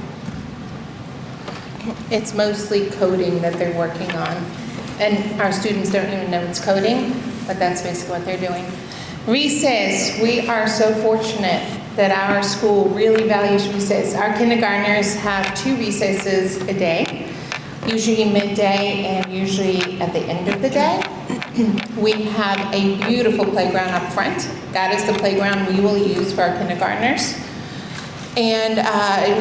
It's mostly coding that they're working on, and our students don't even know it's coding, but that's basically what they're doing. Recess, we are so fortunate that our school really values recess. Our kindergartners have 2 recesses a day, usually midday and usually at the end of the day. We have a beautiful playground up front. That is the playground we will use for our kindergartners. And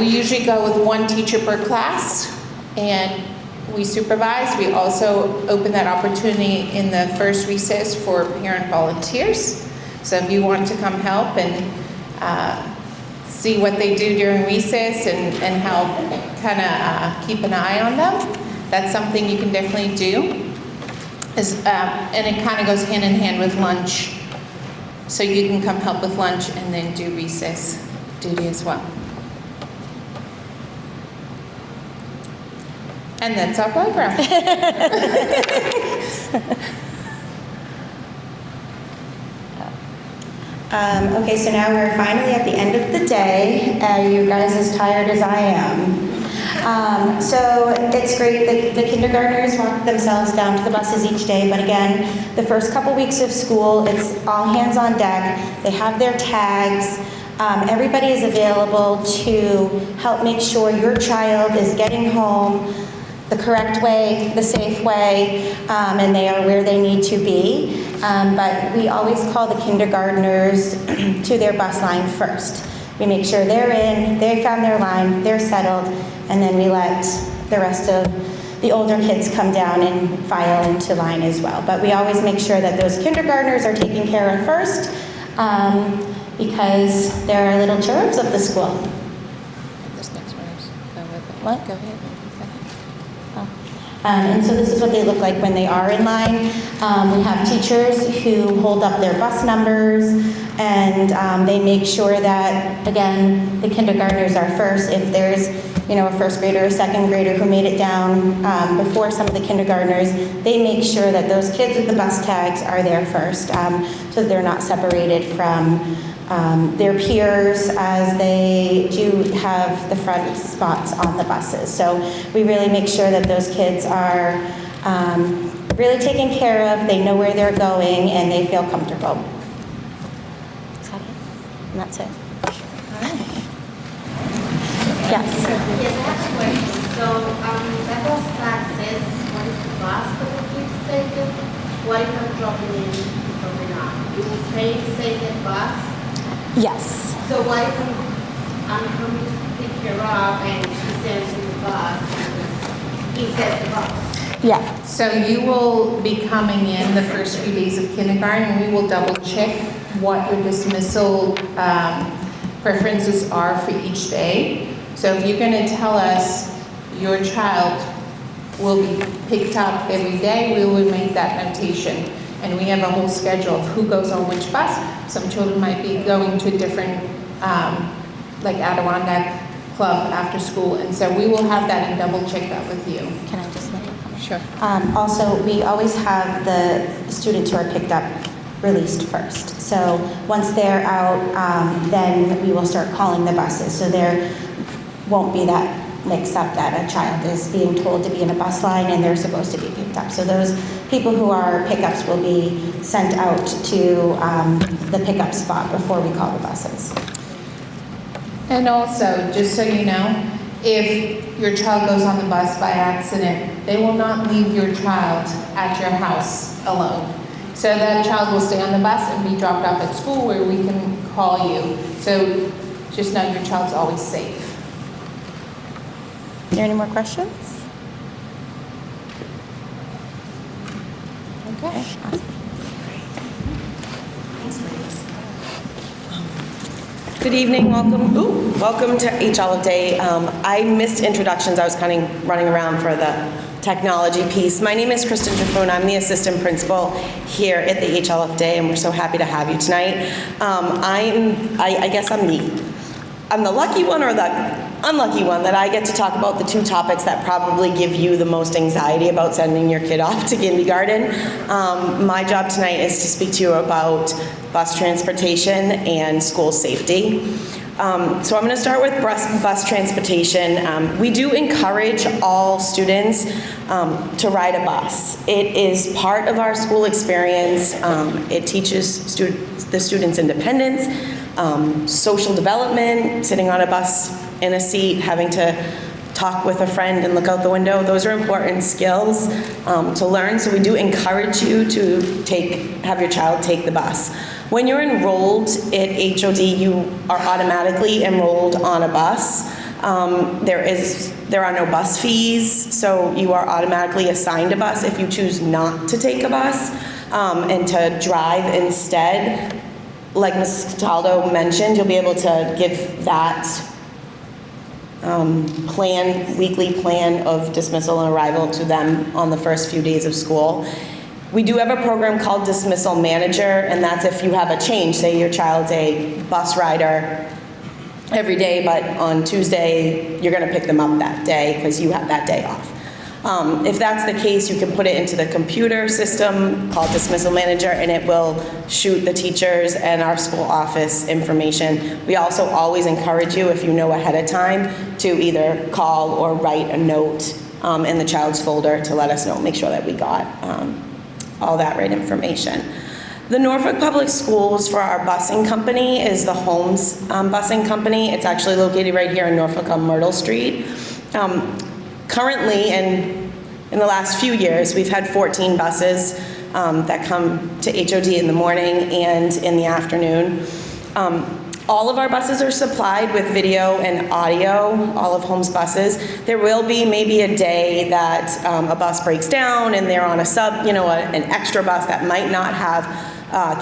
we usually go with 1 teacher per class, and we supervise. We also open that opportunity in the first recess for parent volunteers. So if you want to come help and see what they do during recess and help kind of keep an eye on them, that's something you can definitely do. And it kind of goes hand in hand with lunch. So you can come help with lunch and then do recess duty as well. And that's our program. Okay, so now we're finally at the end of the day. You guys as tired as I am. So it's great that the kindergartners walk themselves down to the buses each day, but again, the first couple weeks of school, it's all hands on deck. They have their tags. Everybody is available to help make sure your child is getting home the correct way, the safe way, and they are where they need to be. But we always call the kindergartners to their bus line first. We make sure they're in, they found their line, they're settled, and then we let the rest of the older kids come down and file into line as well. But we always make sure that those kindergartners are taken care of first, because they're little cherubs of the school. This next one is go with it. What? Go ahead. And so this is what they look like when they are in line. We have teachers who hold up their bus numbers, and they make sure that, again, the kindergartners are first. If there's, a first grader or second grader who made it down before some of the kindergartners, they make sure that those kids with the bus tags are there first, so that they're not separated from their peers, as they do have the front spots on the buses. So we really make sure that those kids are really taken care of, they know where they're going, and they feel comfortable. Is that it? And that's it. All right. Yes. Yes, I have a question. So, that was classes. What is the bus that the kids take? What if I'm dropping in, dropping out? Is Faith say the bus? Yes. So what if I'm coming to pick her up and she sends me the bus? inside the bus? Yeah. So you will be coming in the first few days of kindergarten, and we will double check what your dismissal preferences are for each day. So if you're going to tell us your child will be picked up every day, we will make that notation. And we have a whole schedule of who goes on which bus. Some children might be going to different, like Adirondack Club after school, and so we will have that and double check that with you. Can I just make a comment? Sure. Also, we always have the students who are picked up released first. So once they're out, then we will start calling the buses. So there won't be that mix up that a child is being told to be in a bus line and they're supposed to be picked up. So those people who are pickups will be sent out to the pickup spot before we call the buses. And also, just so you know, if your child goes on the bus by accident, they will not leave your child at your house alone. So that child will stay on the bus and be dropped off at school where we can call you. So just know your child's always safe. Are there any more questions? Okay. Good evening, welcome to HOD. I missed introductions. I was kind of running around for the technology piece. My name is Kristen Jaffoon. I'm the assistant principal here at the HOD, and we're so happy to have you tonight. I guess I'm the lucky one or the unlucky one that I get to talk about the two topics that probably give you the most anxiety about sending your kid off to kindergarten. My job tonight is to speak to you about bus transportation and school safety. So I'm going to start with bus transportation. We do encourage all students to ride a bus. It is part of our school experience. It teaches the students independence, social development, sitting on a bus in a seat, having to talk with a friend and look out the window. Those are important skills to learn. So we do encourage you to have your child take the bus. When you're enrolled at HOD, you are automatically enrolled on a bus. There are no bus fees, so you are automatically assigned a bus if you choose not to take a bus and to drive instead. Like Ms. Cataldo mentioned, you'll be able to give that weekly plan of dismissal and arrival to them on the first few days of school. We do have a program called Dismissal Manager, and that's if you have a change. Say your child's a bus rider every day, but on Tuesday, you're going to pick them up that day because you have that day off. If that's the case, you can put it into the computer system called Dismissal Manager, and it will shoot the teachers and our school office information. We also always encourage you, if you know ahead of time, to either call or write a note in the child's folder to let us know, make sure that we got all that right information. The Norfolk Public Schools for our busing company is the Holmes busing company. It's actually located right here in Norfolk on Myrtle Street. Currently, and in the last few years, we've had 14 buses that come to HOD in the morning and in the afternoon. All of our buses are supplied with video and audio, all of Holmes buses. There will be maybe a day that a bus breaks down and they're on a an extra bus that might not have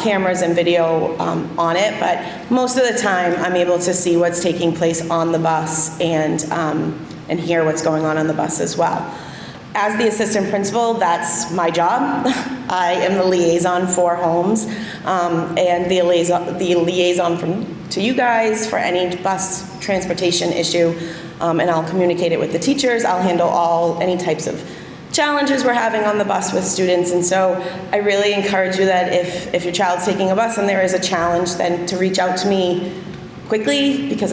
cameras and video on it, but most of the time I'm able to see what's taking place on the bus and hear what's going on the bus as well. As the assistant principal, that's my job. I am the liaison for Holmes and the liaison to you guys for any bus transportation issue, and I'll communicate it with the teachers. I'll handle any types of challenges we're having on the bus with students, and so I really encourage you that if your child's taking a bus and there is a challenge, then to reach out to me quickly, because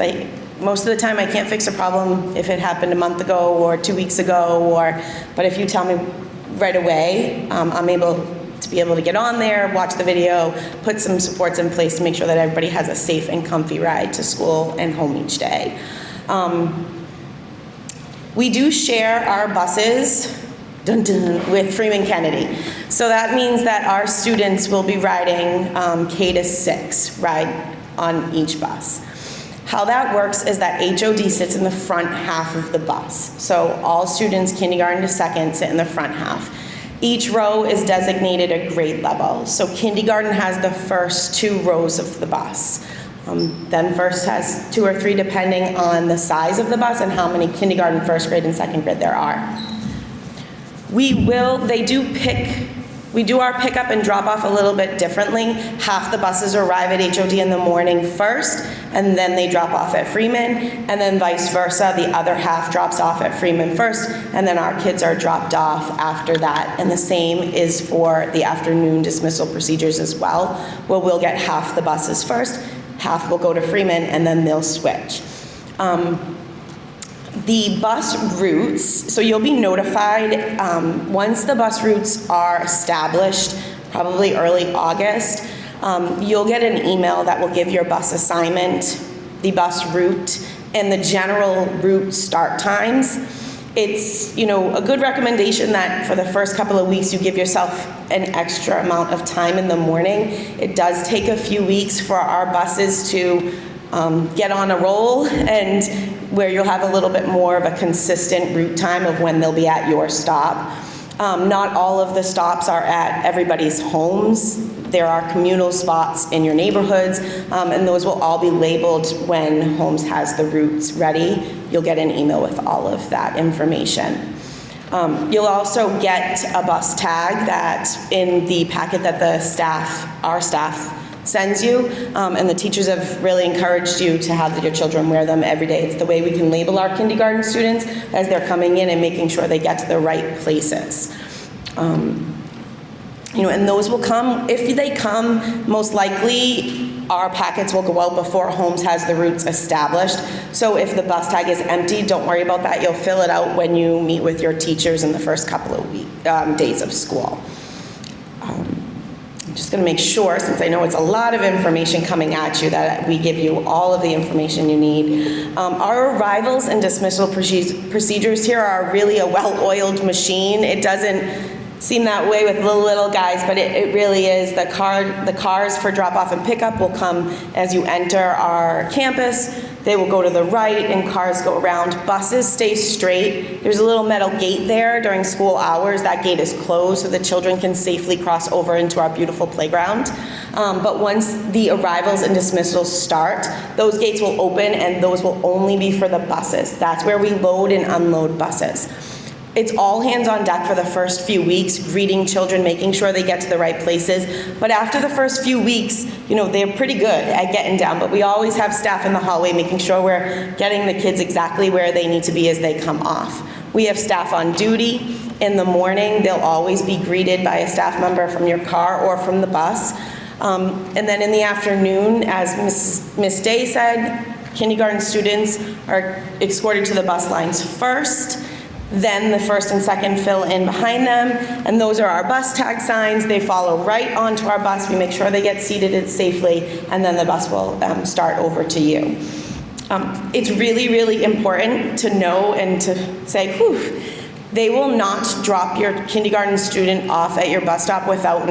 most of the time I can't fix a problem if it happened a month ago or 2 weeks ago, but if you tell me right away, I'm able to get on there, watch the video, put some supports in place to make sure that everybody has a safe and comfy ride to school and home each day. We do share our buses with Freeman Kennedy. So that means that our students will be riding K to 6 ride on each bus. How that works is that HOD sits in the front half of the bus. So all students, kindergarten to second, sit in the front half. Each row is designated a grade level. So kindergarten has the first 2 rows of the bus. Then first has 2 or 3 depending on the size of the bus and how many kindergarten, first grade, and second grade there are. We do our pickup and drop off a little bit differently. Half the buses arrive at HOD in the morning first, and then they drop off at Freeman, and then vice versa. The other half drops off at Freeman first, and then our kids are dropped off after that. And the same is for the afternoon dismissal procedures as well, where we'll get half the buses first, half will go to Freeman, and then they'll switch. The bus routes, so you'll be notified once the bus routes are established, probably early August, you'll get an email that will give your bus assignment, the bus route, and the general route start times. It's, a good recommendation that for the first couple of weeks you give yourself an extra amount of time in the morning. It does take a few weeks for our buses to get on a roll, and where you'll have a little bit more of a consistent route time of when they'll be at your stop. Not all of the stops are at everybody's homes. There are communal spots in your neighborhoods, and those will all be labeled when Holmes has the routes ready. You'll get an email with all of that information. You'll also get a bus tag that in the packet that our staff sends you, and the teachers have really encouraged you to have your children wear them every day. It's the way we can label our kindergarten students as they're coming in and making sure they get to the right places. And those will come, if they come, most likely our packets will go out before Holmes has the routes established. So if the bus tag is empty, don't worry about that. You'll fill it out when you meet with your teachers in the first couple of days of school. I'm just going to make sure, since I know it's a lot of information coming at you, that we give you all of the information you need. Our arrivals and dismissal procedures here are really a well-oiled machine. It doesn't seem that way with little guys, but it really is. The cars for drop-off and pickup will come as you enter our campus. They will go to the right and cars go around. Buses stay straight. There's a little metal gate there during school hours. That gate is closed so the children can safely cross over into our beautiful playground. But once the arrivals and dismissals start, those gates will open and those will only be for the buses. That's where we load and unload buses. It's all hands on deck for the first few weeks, greeting children, making sure they get to the right places. But after the first few weeks, they're pretty good at getting down. But we always have staff in the hallway making sure we're getting the kids exactly where they need to be as they come off. We have staff on duty. In the morning, they'll always be greeted by a staff member from your car or from the bus. And then in the afternoon, as Miss Day said, kindergarten students are escorted to the bus lines first. Then the first and second fill in behind them, and those are our bus tag signs. They follow right onto our bus. We make sure they get seated safely, and then the bus will start over to you. It's really, really important to know and to say, they will not drop your kindergarten student off at your bus stop without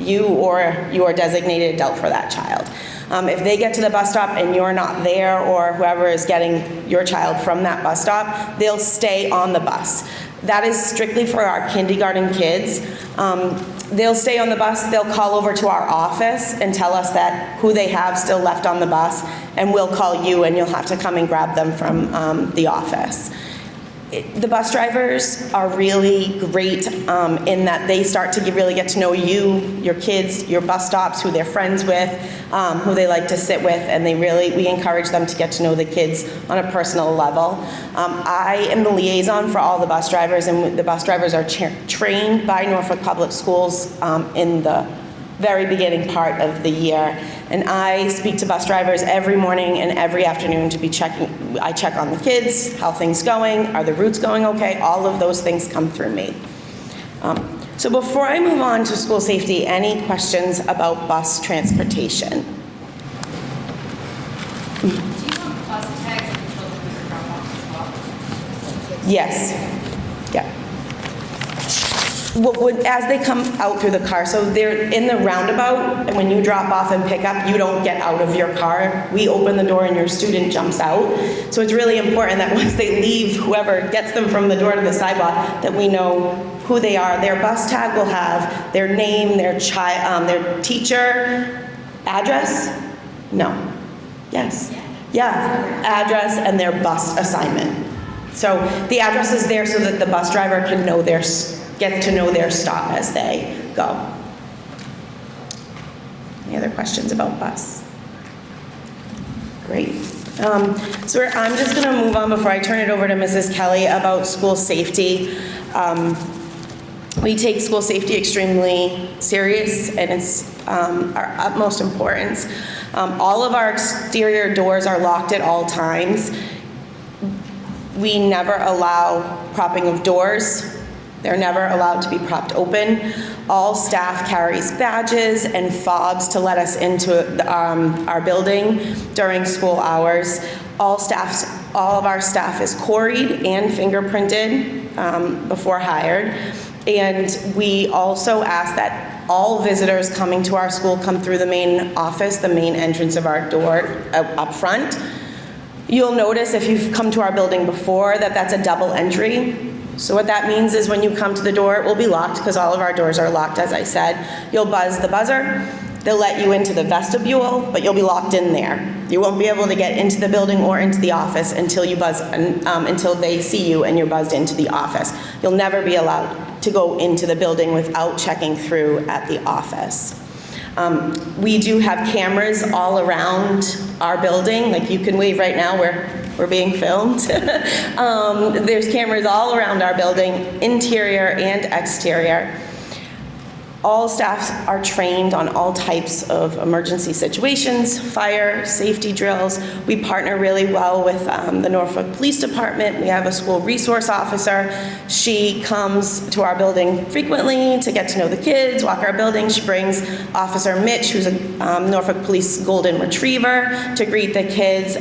you or your designated adult for that child. If they get to the bus stop and you're not there, or whoever is getting your child from that bus stop, they'll stay on the bus. That is strictly for our kindergarten kids. They'll stay on the bus, they'll call over to our office and tell us that who they have still left on the bus, and we'll call you and you'll have to come and grab them from the office. The bus drivers are really great in that they start to really get to know you, your kids, your bus stops, who they're friends with, who they like to sit with, and we encourage them to get to know the kids on a personal level. I am the liaison for all the bus drivers, and the bus drivers are trained by Norfolk Public Schools in the very beginning part of the year. And I speak to bus drivers every morning and every afternoon to be checking. I check on the kids, how things going, are the routes going okay? All of those things come through me. So before I move on to school safety, any questions about bus transportation? Do you have bus tags for children who are drop off as well? Yes. Yeah. as they come out through the car, so they're in the roundabout, and when you drop off and pick up, you don't get out of your car. We open the door and your student jumps out. So it's really important that once they leave, whoever gets them from the door to the sidewalk, that we know who they are. Their bus tag will have their name, their teacher, address? No. Yes. Yeah, address and their bus assignment. So the address is there so that the bus driver can get to know their stop as they go. Any other questions about bus? Great. So I'm just going to move on before I turn it over to Mrs. Kelly about school safety. We take school safety extremely serious, and it's our utmost importance. All of our exterior doors are locked at all times. We never allow propping of doors. They're never allowed to be propped open. All staff carries badges and fobs to let us into our building during school hours. All of our staff is quarried and fingerprinted before hired. And we also ask that all visitors coming to our school come through the main office, the main entrance of our door up front. You'll notice if you've come to our building before that that's a double entry. So what that means is when you come to the door, it will be locked because all of our doors are locked, as I said. You'll buzz the buzzer. They'll let you into the vestibule, but you'll be locked in there. You won't be able to get into the building or into the office until you buzz, until they see you and you're buzzed into the office. You'll never be allowed to go into the building without checking through at the office. We do have cameras all around our building. Like you can wave right now, we're being filmed. There's cameras all around our building, interior and exterior. All staff are trained on all types of emergency situations, fire, safety drills. We partner really well with the Norfolk Police Department. We have a school resource officer. She comes to our building frequently to get to know the kids, walk our building. She brings Officer Mitch, who's a Norfolk Police Golden Retriever, to greet the kids.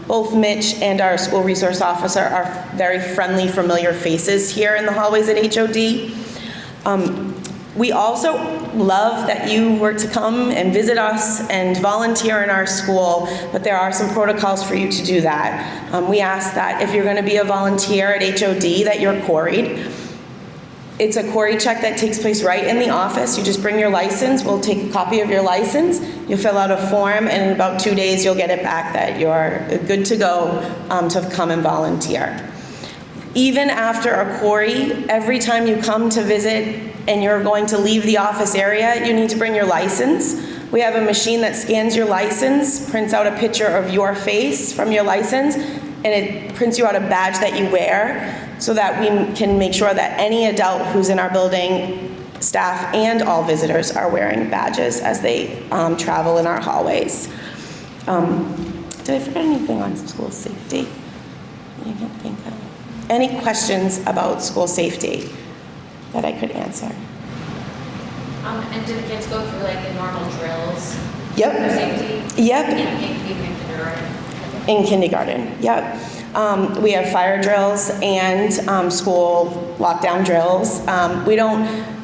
Both Mitch and our school resource officer are very friendly, familiar faces here in the hallways at HOD. We also love that you were to come and visit us and volunteer in our school, but there are some protocols for you to do that. We ask that if you're going to be a volunteer at HOD, that you're quarried. It's a quarry check that takes place right in the office. You just bring your license. We'll take a copy of your license. You'll fill out a form, and in about 2 days, you'll get it back that you're good to go to come and volunteer. Even after a quarry, every time you come to visit and you're going to leave the office area, you need to bring your license. We have a machine that scans your license, prints out a picture of your face from your license, and it prints you out a badge that you wear so that we can make sure that any adult who's in our building, staff and all visitors, are wearing badges as they travel in our hallways. Did I forget anything on school safety? I can't think of. Any questions about school safety that I could answer? And do the kids go through like the normal drills? Yep. For safety? Yep. Even in kindergarten? In kindergarten, yep. We have fire drills and school lockdown drills.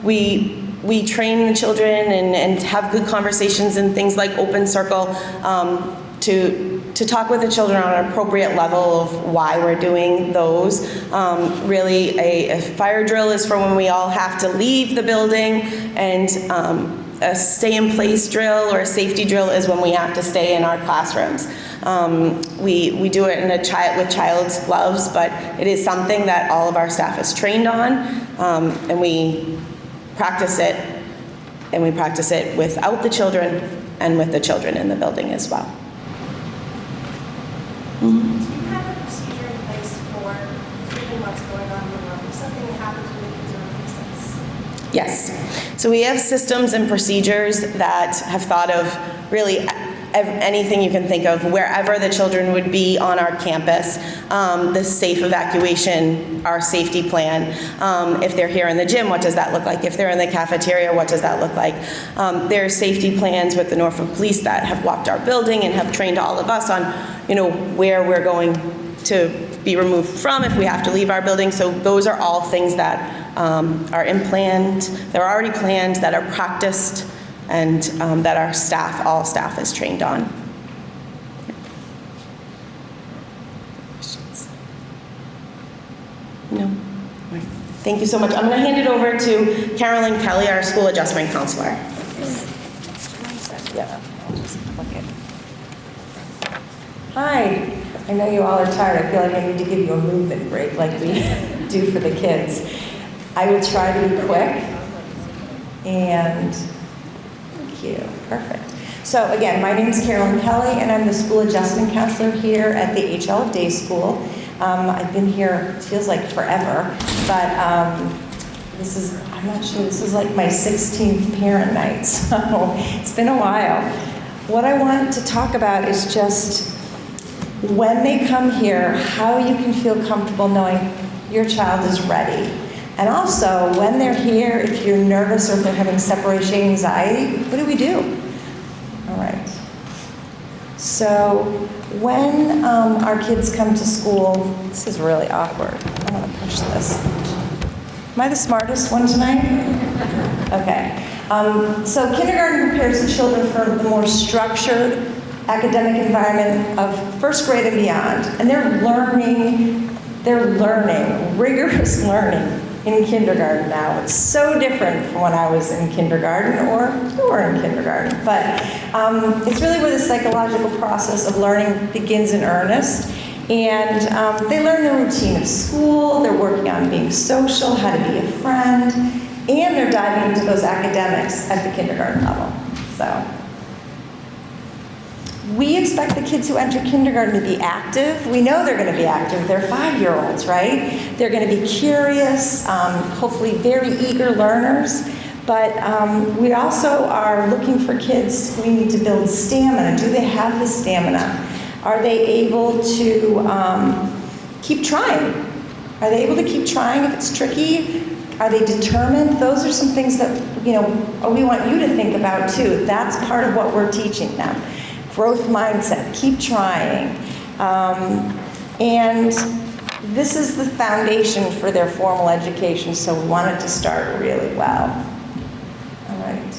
We train the children and have good conversations and things like open circle to talk with the children on an appropriate level of why we're doing those. Really, a fire drill is for when we all have to leave the building, and a stay-in-place drill or a safety drill is when we have to stay in our classrooms. We do it with child's gloves, but it is something that all of our staff is trained on, and we practice it, without the children and with the children in the building as well. Mm-hmm. Do you have a procedure in place for treating what's going on in the world? If something happens when the kids are on recess? Yes. So we have systems and procedures that have thought of really anything you can think of, wherever the children would be on our campus. The safe evacuation, our safety plan. If they're here in the gym, what does that look like? If they're in the cafeteria, what does that look like? There are safety plans with the Norfolk Police that have walked our building and have trained all of us on, where we're going to be removed from if we have to leave our building. So those are all things that are they're already planned, that are practiced, and that our staff, all staff, is trained on. Questions? No? All right. Thank you so much. I'm going to hand it over to Carolyn Kelly, our school adjustment counselor. Yeah, I'll just click it. Hi. I know you all are tired. I feel like I need to give you a movement break like we do for the kids. I will try to be quick. And thank you. Perfect. So again, my name is Carolyn Kelly, and I'm the school adjustment counselor here at the HL Day School. I've been here, it feels like forever, but I'm not sure, this is like my 16th parent night, so it's been a while. What I want to talk about is just when they come here, how you can feel comfortable knowing your child is ready. And also, when they're here, if you're nervous or if they're having separation anxiety, what do we do? All right. So when our kids come to school, this is really awkward. I'm going to push this. Am I the smartest one tonight? Okay. So kindergarten prepares the children for the more structured academic environment of first grade and beyond. And they're learning, rigorous learning in kindergarten now. It's so different from when I was in kindergarten or you were in kindergarten. But it's really where the psychological process of learning begins in earnest. And they learn the routine of school, they're working on being social, how to be a friend, and they're diving into those academics at the kindergarten level. So we expect the kids who enter kindergarten to be active. We know they're going to be active. They're 5-year-olds, right? They're going to be curious, hopefully very eager learners. But we also are looking for kids who need to build stamina. Do they have the stamina? Are they able to keep trying? Are they able to keep trying if it's tricky? Are they determined? Those are some things that, we want you to think about too. That's part of what we're teaching them. Growth mindset, keep trying. And this is the foundation for their formal education, so we want it to start really well. All right.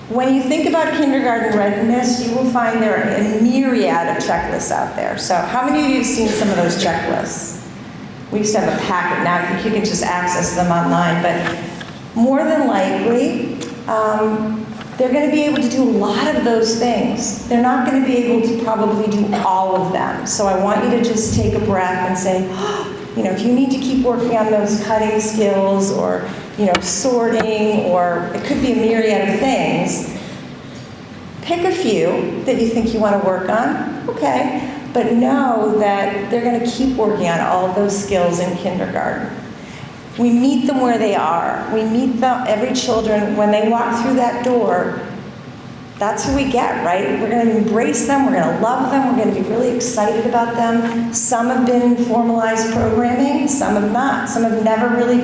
When you think about kindergarten readiness, you will find there are a myriad of checklists out there. So how many of you have seen some of those checklists? We used to have a packet, now I think you can just access them online, but more than likely, they're going to be able to do a lot of those things. They're not going to be able to probably do all of them. So I want you to just take a breath and say, if you need to keep working on those cutting skills or, sorting, or it could be a myriad of things, pick a few that you think you want to work on, okay, but know that they're going to keep working on all of those skills in kindergarten. We meet them where they are. We meet every children when they walk through that door. That's who we get, right? We're going to embrace them. We're going to love them. We're going to be really excited about them. Some have been formalized programming. Some have not. Some have never really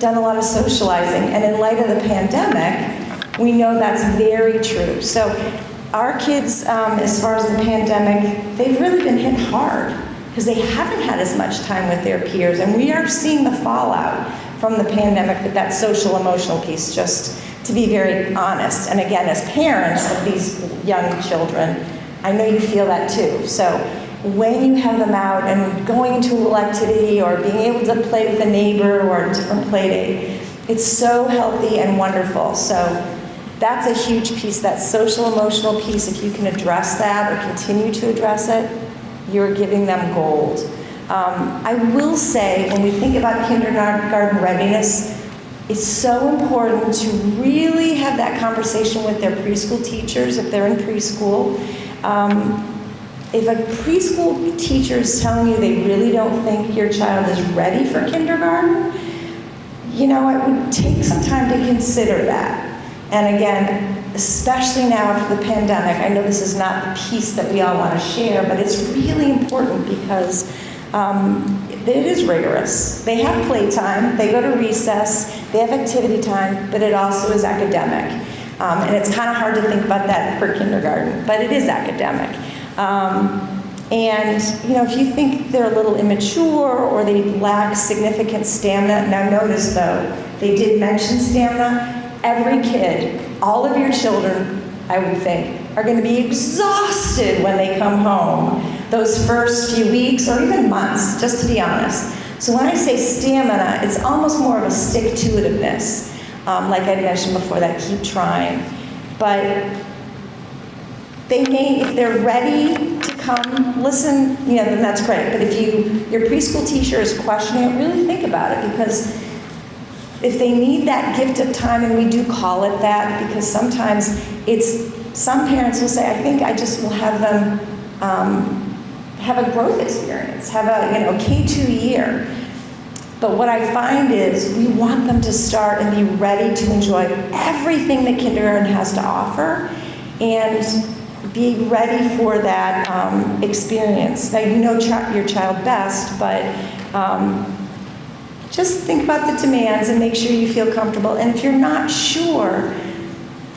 done a lot of socializing. And in light of the pandemic, we know that's very true. So our kids, as far as the pandemic, they've really been hit hard, because they haven't had as much time with their peers. And we are seeing the fallout from the pandemic with that social emotional piece, just to be very honest. And again, as parents of these young children, I know you feel that too. So when you have them out and going to a little activity or being able to play with a neighbor or a different play date, it's so healthy and wonderful. So that's a huge piece, that social emotional piece. If you can address that or continue to address it, you're giving them gold. I will say, when we think about kindergarten readiness, it's so important to really have that conversation with their preschool teachers if they're in preschool. If a preschool teacher is telling you they really don't think your child is ready for kindergarten, it would take some time to consider that. And again, especially now after the pandemic, I know this is not the piece that we all want to share, but it's really important because it is rigorous. They have playtime, they go to recess, they have activity time, but it also is academic. And it's kind of hard to think about that for kindergarten, but it is academic. And, you know, if you think they're a little immature or they lack significant stamina, now notice though, they did mention stamina. Every kid, all of your children, I would think, are going to be exhausted when they come home those first few weeks or even months, just to be honest. So when I say stamina, it's almost more of a stick-to-itiveness, like I mentioned before, that keep trying. But they may, if they're ready to come listen, you know, then that's great. But if your preschool teacher is questioning it, really think about it, because if they need that gift of time, and we do call it that, because sometimes some parents will say, I think I just will have them have a growth experience, have a, you know, K2 year. But what I find is we want them to start and be ready to enjoy everything that kindergarten has to offer and be ready for that experience. Now, you know your child best, but just think about the demands and make sure you feel comfortable. And if you're not sure,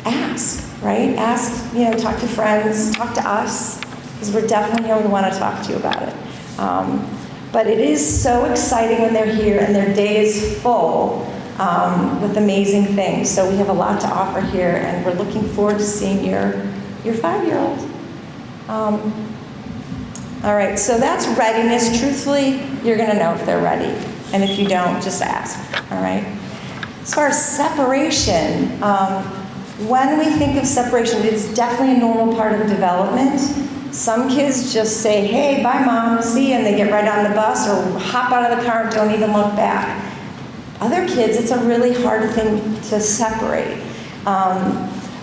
ask, right? Ask, you know, talk to friends, talk to us, because we're definitely here, we want to talk to you about it. But it is so exciting when they're here and their day is full with amazing things. So we have a lot to offer here, and we're looking forward to seeing your 5-year-old. All right, so that's readiness. Truthfully, you're going to know if they're ready. And if you don't, just ask, all right? As far as separation, when we think of separation, it is definitely a normal part of development. Some kids just say, hey, bye, Mom, see you, and they get right on the bus or hop out of the car and don't even look back. Other kids, it's a really hard thing to separate.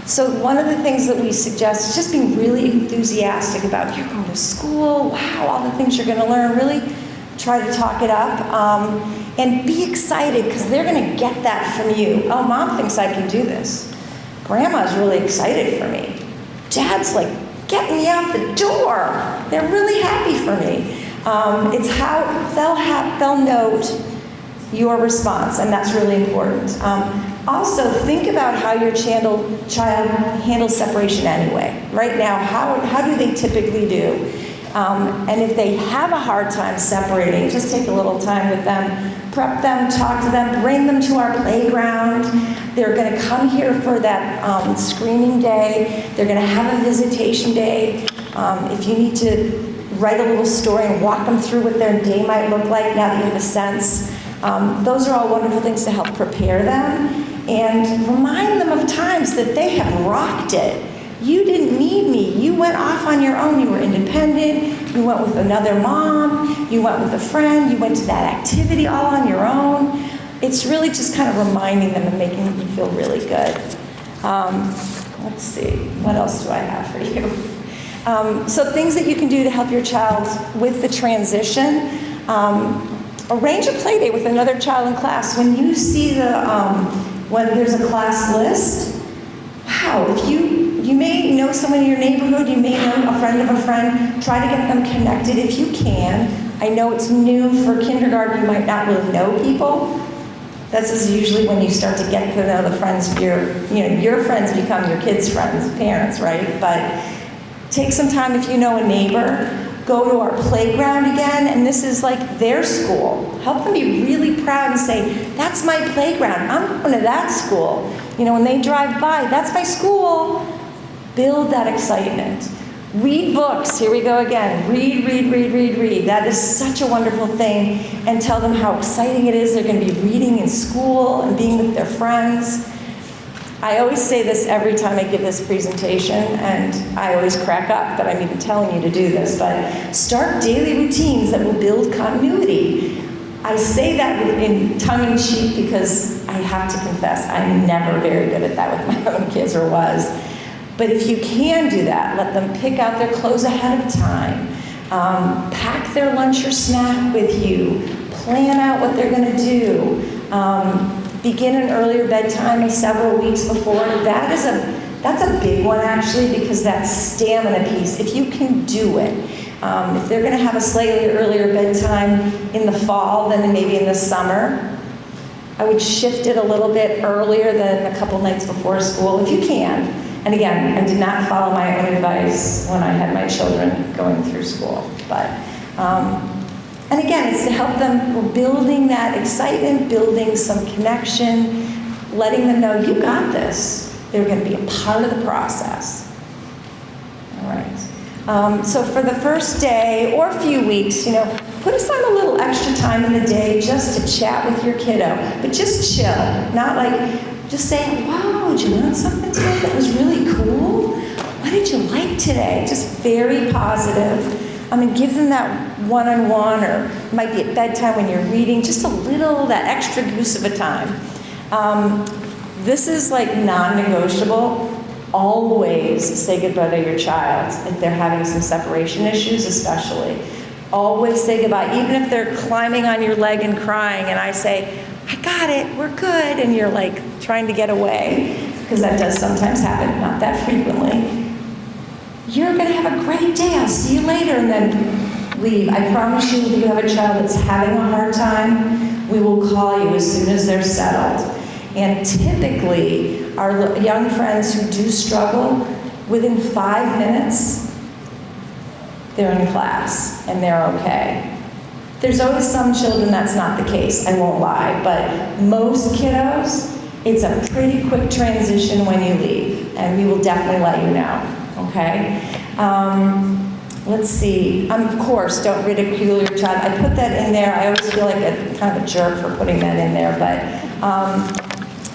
So one of the things that we suggest is just being really enthusiastic about, you're going to school, wow, all the things you're going to learn, really try to talk it up, and be excited, because they're going to get that from you. Oh, Mom thinks I can do this. Grandma's really excited for me. Dad's like, get me out the door. They're really happy for me. It's how they'll note your response, and that's really important. Also, think about how your child handles separation anyway. Right now, how do they typically do? And if they have a hard time separating, just take a little time with them, prep them, talk to them, bring them to our playground. They're going to come here for that screening day. They're going to have a visitation day. If you need to write a little story and walk them through what their day might look like now that you have a sense, those are all wonderful things to help prepare them. And remind them of times that they have rocked it. You didn't need me. You went off on your own. You were independent. You went with another mom. You went with a friend. You went to that activity all on your own. It's really just kind of reminding them and making them feel really good. Let's see. What else do I have for you? So things that you can do to help your child with the transition. Arrange a play date with another child in class. When you see when there's a class list, wow, if you may know someone in your neighborhood, you may know a friend of a friend, try to get them connected if you can. I know it's new for kindergarten, you might not really know people. This is usually when you start to get to know the friends, your friends become your kids' friends, parents, right? But take some time if you know a neighbor. Go to our playground again, and this is like their school. Help them be really proud and say, that's my playground. I'm going to that school. You know, when they drive by, that's my school. Build that excitement. Read books. Here we go again. Read, read, read, read, read. That is such a wonderful thing. And tell them how exciting it is. They're going to be reading in school and being with their friends. I always say this every time I give this presentation, and I always crack up that I'm even telling you to do this, but start daily routines that will build continuity. I say that in tongue-in-cheek because I have to confess, I'm never very good at that with my own kids, or was. But if you can do that, let them pick out their clothes ahead of time, pack their lunch or snack with you, plan out what they're going to do, begin an earlier bedtime several weeks before. That's a big one, actually, because that stamina piece, if you can do it. If they're going to have a slightly earlier bedtime in the fall than maybe in the summer, I would shift it a little bit earlier than a couple nights before school, if you can. And again, I did not follow my own advice when I had my children going through school. But, and again, it's to help them, we're building that excitement, building some connection, letting them know, you got this. They're going to be a part of the process. All right. So for the first day or a few weeks, put aside a little extra time in the day just to chat with your kiddo. But just chill, not like, just say, wow, did you learn something today that was really cool? What did you like today? Just very positive. Give them that one-on-one, or it might be at bedtime when you're reading, just a little, that extra goose of a time. This is like non-negotiable. Always say goodbye to your child if they're having some separation issues, especially. Always say goodbye, even if they're climbing on your leg and crying, and I say, I got it, we're good, and you're like trying to get away, because that does sometimes happen, not that frequently. You're gonna have a great day, I'll see you later, and then leave. I promise you, if you have a child that's having a hard time, we will call you as soon as they're settled. And typically, our young friends who do struggle, within 5 minutes, they're in class and they're okay. There's always some children that's not the case, I won't lie, but most kiddos, it's a pretty quick transition when you leave, and we will definitely let you know, okay? Let's see, of course, don't ridicule your child. I put that in there. I always feel like a kind of a jerk for putting that in there, but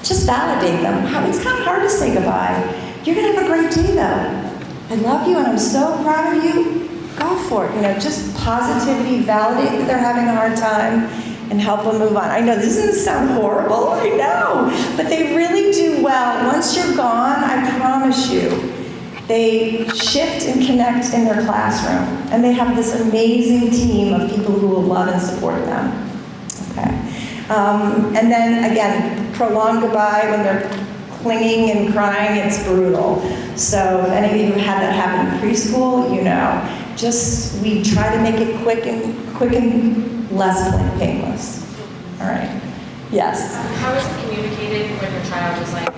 just validate them. It's kind of hard to say goodbye. You're gonna have a great day though. I love you and I'm so proud of you. Go for it, just positivity, validate that they're having a hard time and help them move on. I know this doesn't sound horrible, I know, but they really do well. Once you're gone, I promise you, they shift and connect in their classroom, and they have this amazing team of people who will love and support them. Okay. And then again, prolonged goodbye when they're clinging and crying, it's brutal. So if any of you had that happen in preschool, we try to make it quick and less painless. All right. Yes. How is it communicated when your child is like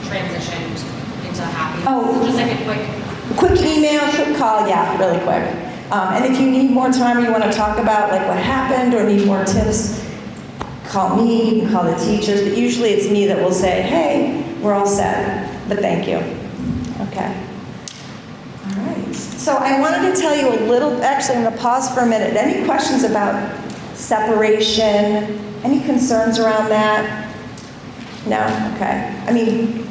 transitioned into happiness? Oh, just like a quick email, quick call, yeah, really quick. And if you need more time or you want to talk about like what happened or need more tips, call me, you can call the teachers, but usually it's me that will say, hey, we're all set, but thank you. Okay. All right. So I wanted to tell you a little, actually I'm going to pause for a minute. Any questions about separation? Any concerns around that? No? Okay.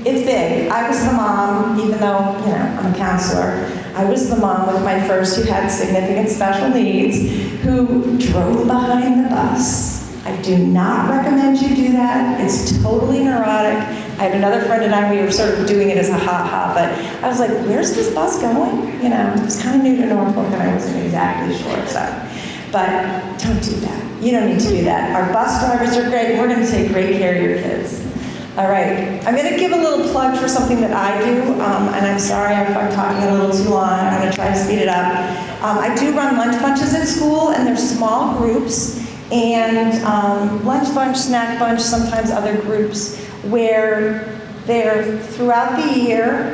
It's big. I was the mom, even though, I'm a counselor. I was the mom with my first who had significant special needs, who drove behind the bus. I do not recommend you do that. It's totally neurotic. I had another friend and I, we were sort of doing it as a ha-ha, but I was like, where's this bus going? It was kind of new to Norfolk and I wasn't exactly sure, so. But don't do that. You don't need to do that. Our bus drivers are great. We're going to take great care of your kids. All right, I'm going to give a little plug for something that I do, and I'm sorry if I'm talking a little too long. I'm going to try to speed it up. I do run lunch bunches at school, and they're small groups, and lunch bunch, snack bunch, sometimes other groups, where they're throughout the year.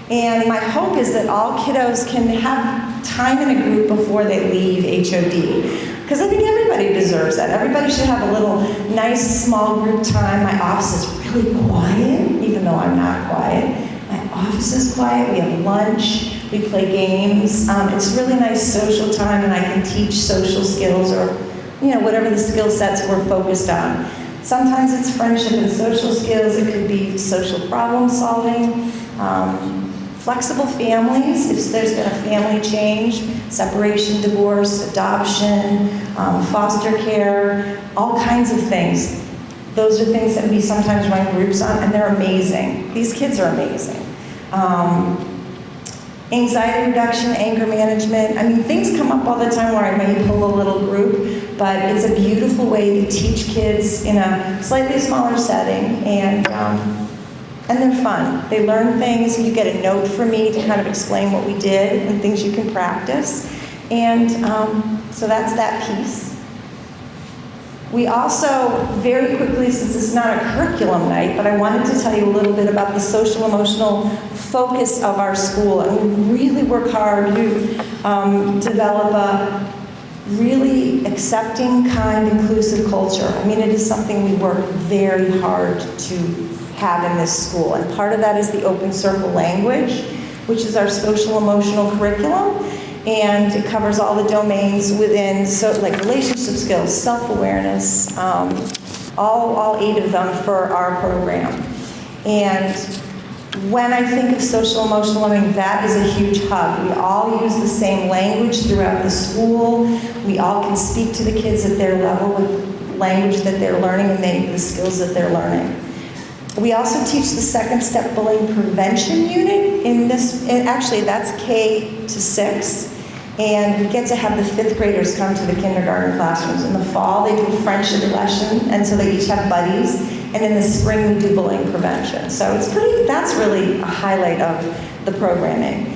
And my hope is that all kiddos can have time in a group before they leave HOD. Because I think everybody deserves that. Everybody should have a little nice small group time. My office is really quiet, even though I'm not quiet. My office is quiet, we have lunch, we play games. It's really nice social time, and I can teach social skills or whatever the skill sets we're focused on. Sometimes it's friendship and social skills. It could be social problem solving. Flexible families, if there's been a family change, separation, divorce, adoption, foster care, all kinds of things. Those are things that we sometimes run groups on, and they're amazing. These kids are amazing. Anxiety reduction, anger management. Things come up all the time where I may pull a little group, but it's a beautiful way to teach kids in a slightly smaller setting, and they're fun. They learn things. You get a note from me to kind of explain what we did and things you can practice. And so that's that piece. We also, very quickly, since it's not a curriculum night, but I wanted to tell you a little bit about the social emotional focus of our school. And we really work hard to develop a really accepting, kind, inclusive culture. I mean, it is something we work very hard to have in this school. And part of that is the open circle language, which is our social emotional curriculum. And it covers all the domains within, so like relationship skills, self-awareness, all 8 of them for our program. And when I think of social emotional learning, that is a huge hub. We all use the same language throughout the school. We all can speak to the kids at their level with language that they're learning and the skills that they're learning. We also teach the second step bullying prevention unit in this, and actually that's K to 6. And we get to have the 5th graders come to the kindergarten classrooms. In the fall, they do a friendship lesson, and so they each have buddies. And in the spring, we do bullying prevention. So that's really a highlight of the programming.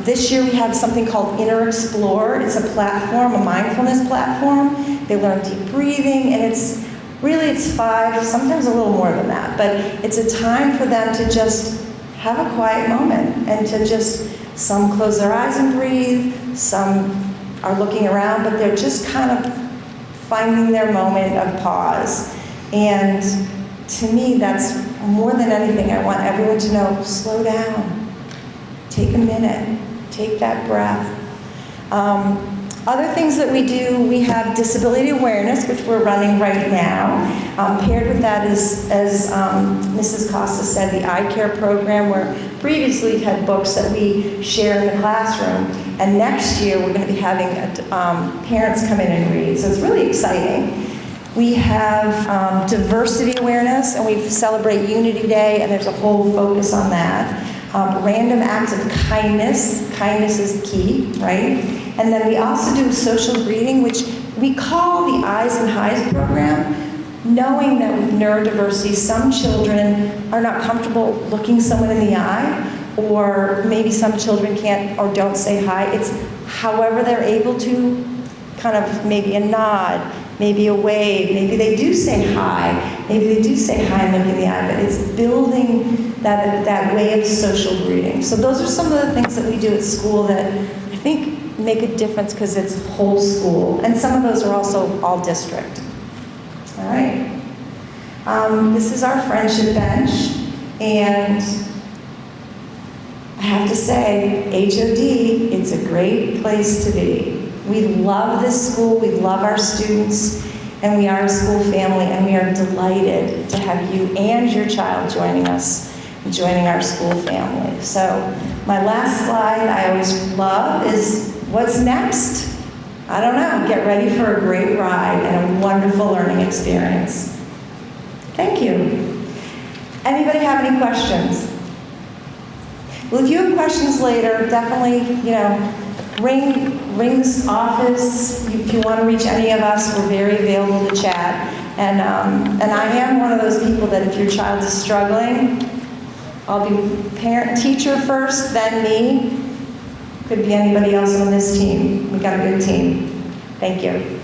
This year we have something called Inner Explore. It's a platform, a mindfulness platform. They learn deep breathing, and it's 5, sometimes a little more than that. But it's a time for them to just have a quiet moment and to just, some close their eyes and breathe, some are looking around, but they're just kind of finding their moment of pause. And to me, that's more than anything, I want everyone to know, slow down, take a minute, take that breath. Other things that we do, we have disability awareness, which we're running right now. Paired with that is, as Mrs. Costa said, the eye care program, where previously we've had books that we share in the classroom. And next year, we're going to be having parents come in and read. So it's really exciting. We have diversity awareness, and we celebrate Unity Day, and there's a whole focus on that. Random acts of kindness. Kindness is the key, right? And then we also do social greeting, which we call the Eyes and Highs program, knowing that with neurodiversity, some children are not comfortable looking someone in the eye, or maybe some children can't or don't say hi. It's however they're able to, kind of maybe a nod, maybe a wave, maybe they do say hi, maybe they do say hi and look in the eye, but it's building that way of social greeting. So those are some of the things that we do at school that I think make a difference because it's whole school. And some of those are also all district. All right. This is our friendship bench. And I have to say, HOD, it's a great place to be. We love this school, we love our students, and we are a school family, and we are delighted to have you and your child joining us, joining our school family. So my last slide I always love is what's next? I don't know. Get ready for a great ride and a wonderful learning experience. Thank you. Anybody have any questions? Well, if you have questions later, definitely, ring this office. If you want to reach any of us, we're very available to chat. And I am one of those people that if your child is struggling, I'll be parent, teacher first, then me. Could be anybody else on this team. We got a good team. Thank you.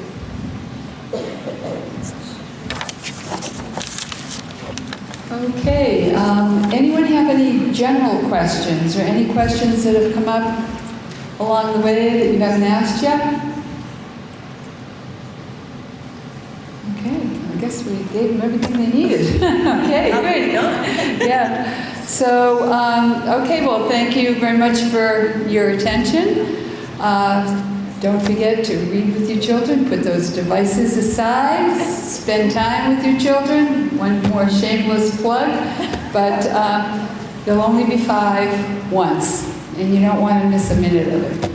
Okay, anyone have any general questions or any questions that have come up along the way that you haven't asked yet? Okay, I guess we gave them everything they needed. Okay, great. Yeah. So, okay, well, thank you very much for your attention. Don't forget to read with your children, put those devices aside, spend time with your children. One more shameless plug, but you'll only be 5 once, and you don't want to miss a minute of it.